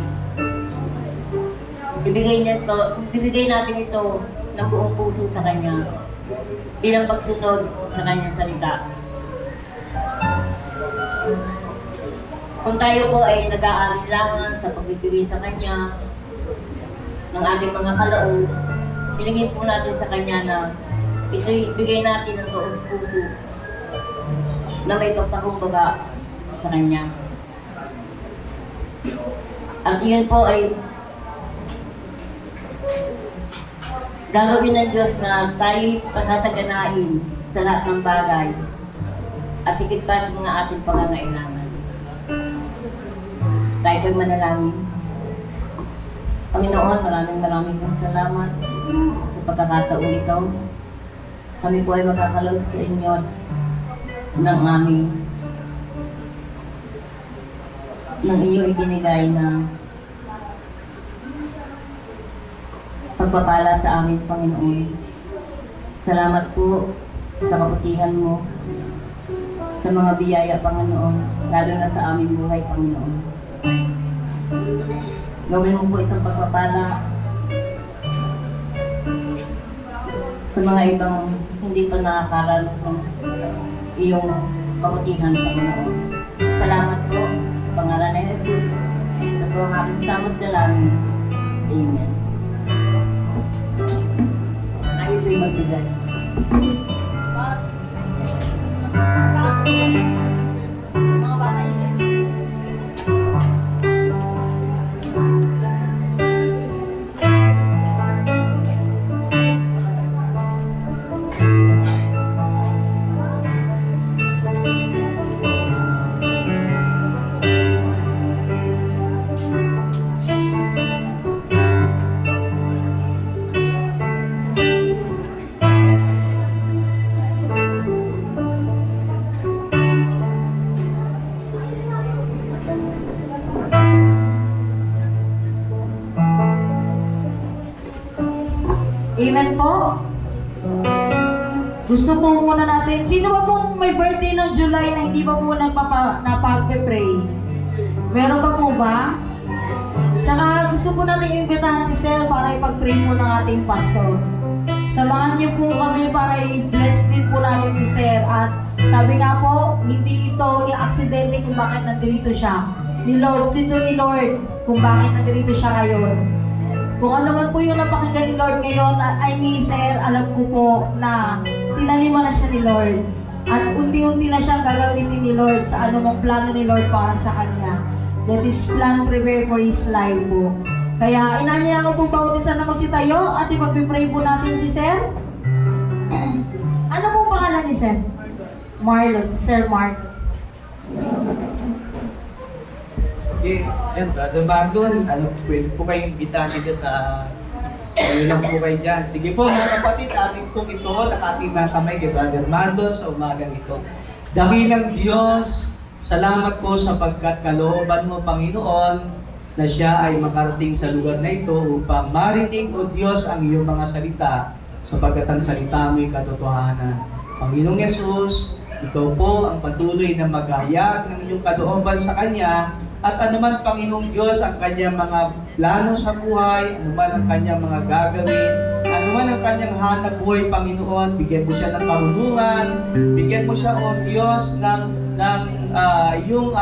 ibigay natin ito ng buong puso sa Kanya bilang pagsunod sa Kanyang salita. Kung tayo po ay nag-aalinlangan sa pagbibigay sa Kanya ng ating mga kaloob, hilingin po natin sa Kanya na ito'y ibigay natin ng taos puso na may pagpakumbaba sa Kanya. At yun po ay gagawin ng Diyos na tayo pasasaganain sa lahat ng bagay at higit pa sa mga ating pangangailangan. Tayo po'y manalangin. Panginoon, maraming salamat sa pagkakataong ito. Kami po ay magkakaloob sa inyo ng inyong ibinigay na pagpapala sa amin, Panginoon. Salamat po sa kabutihan mo, sa mga biyaya, Panginoon, lalo na sa aming buhay, Panginoon. Gawin mo po itong pagpapala sa mga ibang hindi pa nakakaranas ng iyong kabutihan, Panginoon. Salamat po sa pangalan ni Jesus. Ito po ang aking samot na lang. Amen. Tayo po'y magbigay. Mga bata Amen po. Gusto po muna natin, sino ba pong may birthday ng July na hindi pa po napagpe-pray? Meron pa po ba? Tsaka gusto po natin imbitahan si Sel para ipag-pray po ng ating pastor. Samahan niyo po kami para i-bless din po natin si Sir. At sabi nga po, hindi ito i-aksidente kung bakit nandito siya. Ni Lord kung bakit nandito siya ngayon. Kung ano man po yung napakinggan ni Lord ngayon, ay ni Sir, alam ko po na tinalima na siya ni Lord. At unti-unti na siyang gagawin ni Lord sa anumang plano ni Lord para sa kanya. That is plan prepare for His life po. Kaya inanya ko po bautisan na magsitayo at ipag-pray po natin si Sir. Ano pong pangalan ni Sir? Marlon, si Sir Mark. Okay, ayan, Brother Marlon, pwede po kayong imbitahan dito sa lang po kayo dyan. Sige po mga kapatid, ating pong ituhol ang ating mga kamay kay Brother Marlon sa umagang ito. Dakilang Diyos, salamat po sapagkat kalooban mo, Panginoon, na siya ay makarating sa lugar na ito upang marinig, O Diyos, ang iyong mga salita sapagkat ang salita mo ay katotohanan. Panginoong Yesus, ikaw po ang patuloy na maghayag ng iyong kalooban sa Kanya. At anuman, Panginoong Diyos, ang kanyang mga plano sa buhay, anuman ang kanyang mga gagawin, anuman ang kanyang hanap buhay, Panginoon, bigyan mo siya ng karunungan, bigyan mo siya, O Diyos, ng iyong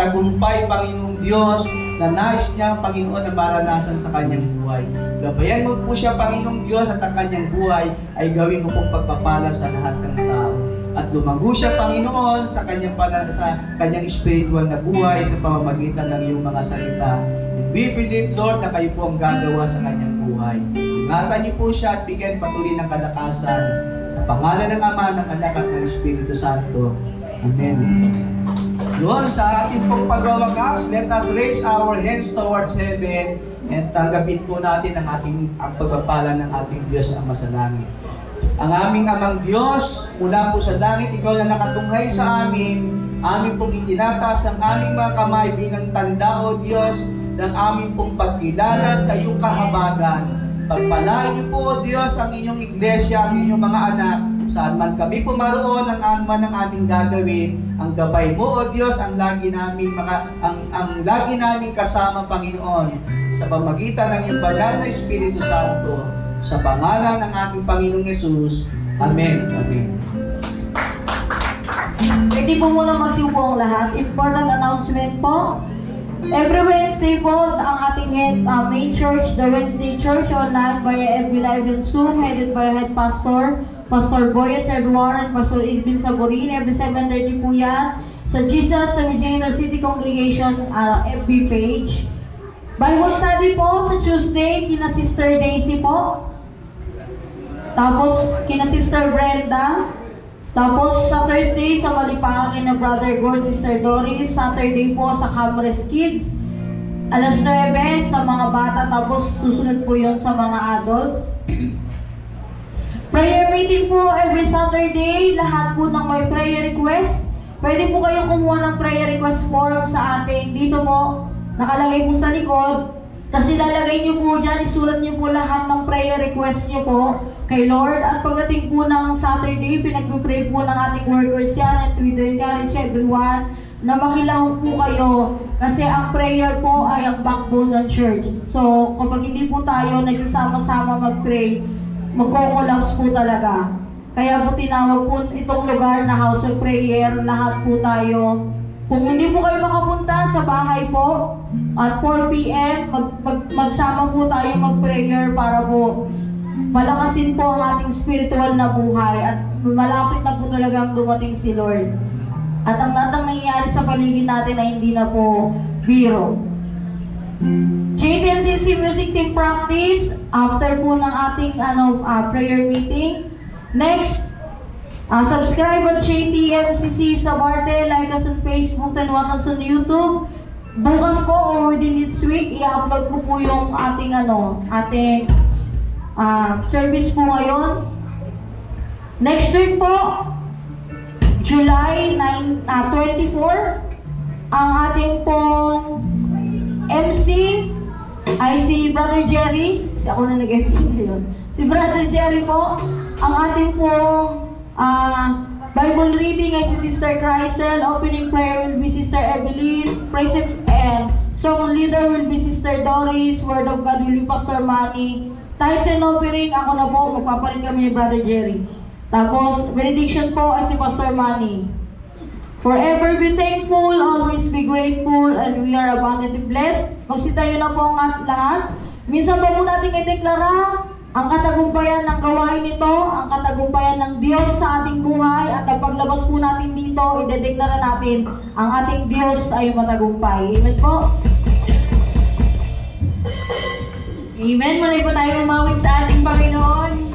tagumpay, Panginoong Diyos, na nais niya, Panginoon, na maranasan sa kanyang buhay. Gabayan mo po siya, Panginoong Diyos, at ang kanyang buhay ay gawin mo pong pagpapala sa lahat ng tao. At lumago siya, Panginoon, sa kanyang spiritual na buhay sa pamamagitan ng iyong mga salita. We believe, Lord, na kayo po ang gagawa sa kanyang buhay. Ingatan niyo po siya at bigyan patuloy ng kalakasan sa pangalan ng Ama, ng Anak at ng Espiritu Santo. Amen. Doon sa ating pong pagwawakas, let us raise our hands towards heaven at tanggapin po natin ang pagpapala ng ating Diyos na masalangit. Ang aming Amang Diyos, mula po sa langit, ikaw na nakatunghay sa amin pong itinataas ang aming mga kamay bilang tanda, O Diyos, ng aming pong pagkilala sa iyong kahabagan. Pagpalain niyo po, O Diyos, ang inyong iglesia, ang inyong mga anak, Saan man kami pumaroon, ang man ang aming gagawin, ang gabay mo, O Diyos, ang lagi namin kasama, Panginoon, sa pamagitan ng iyong banal na Espiritu Santo, sa pangalan ng aming Panginoong Yesus. Amen. Amen. Pwede po muna magsiupo ang lahat. Important announcement po. Every Wednesday po, ang ating main church, the Wednesday Church online via FB Live and Zoom, headed by Head Pastor, Pastor Boyet Sir Warren, Pastor Edwin Saborin. Every 7:30 po yan sa Jesus the Redeemer City Congregation FB page. Bible study po sa Tuesday, kina Sister Daisy po. Tapos, kina Sister Brenda. Tapos, sa Thursday, sa Malipakan, kina Brother Gord, Sister Doris. Saturday po sa Camres Kids. Alas 9 sa mga bata. Tapos, susunod po yon sa mga adults. Prayer meeting po every Saturday. Lahat po ng may prayer request. Pwede po kayong kumuha ng prayer request form sa atin. Dito po, nakalagay po sa likod. Tapos ilalagay nyo po dyan, isulat nyo po lahat ng prayer request nyo po kay Lord. At pagdating po ng Saturday, pinagpipray po ng ating workers yan. At we do encourage everyone na makilaw po kayo. Kasi ang prayer po ay ang backbone ng church. So, kapag hindi po tayo nagsasama-sama mag-pray, magko-collapse po talaga. Kaya po tinawag po itong lugar na house of prayer, lahat po tayo. Kung hindi po kayo makapunta sa bahay po, at 4 p.m., magsama po tayo mag-prayer para po palakasin po ang ating spiritual na buhay at malapit na po talagang dumating si Lord. At ang lahat ng nangyayari sa paligid natin ay hindi na po biro. JTMCC Music Team Practice, after po ng ating prayer meeting. Next, subscribe on JTMCC sa Barte, like us on Facebook, and watch us on YouTube. Bukas po or within this week, i-upload ko po yung ating service po ngayon. Next week po, July 24, ang ating pong MC ay si Brother Jerry. Ako na nag-MC ngayon. Si Brother Jerry po, ang ating pong Bible reading ay si Sister Chrysel. Opening prayer will be Sister Evelyn. Praise and song leader will be Sister Doris. Word of God will be Pastor Manny. Tithes and offering, ako na po. Magpapalit kami ni Brother Jerry. Tapos, benediction po ay si Pastor Manny. Forever be thankful, always be grateful, and we are abundantly blessed. Magsitayo na po ang lahat. Minsan ba po natin i-deklara ang katagumpayan ng gawain nito, ang katagumpayan ng Diyos sa ating buhay, at ang paglabas po natin dito, idedeklara natin, ang ating Diyos ay matagumpay. Amen po? Amen. Muli po tayo umawit sa ating Panginoon.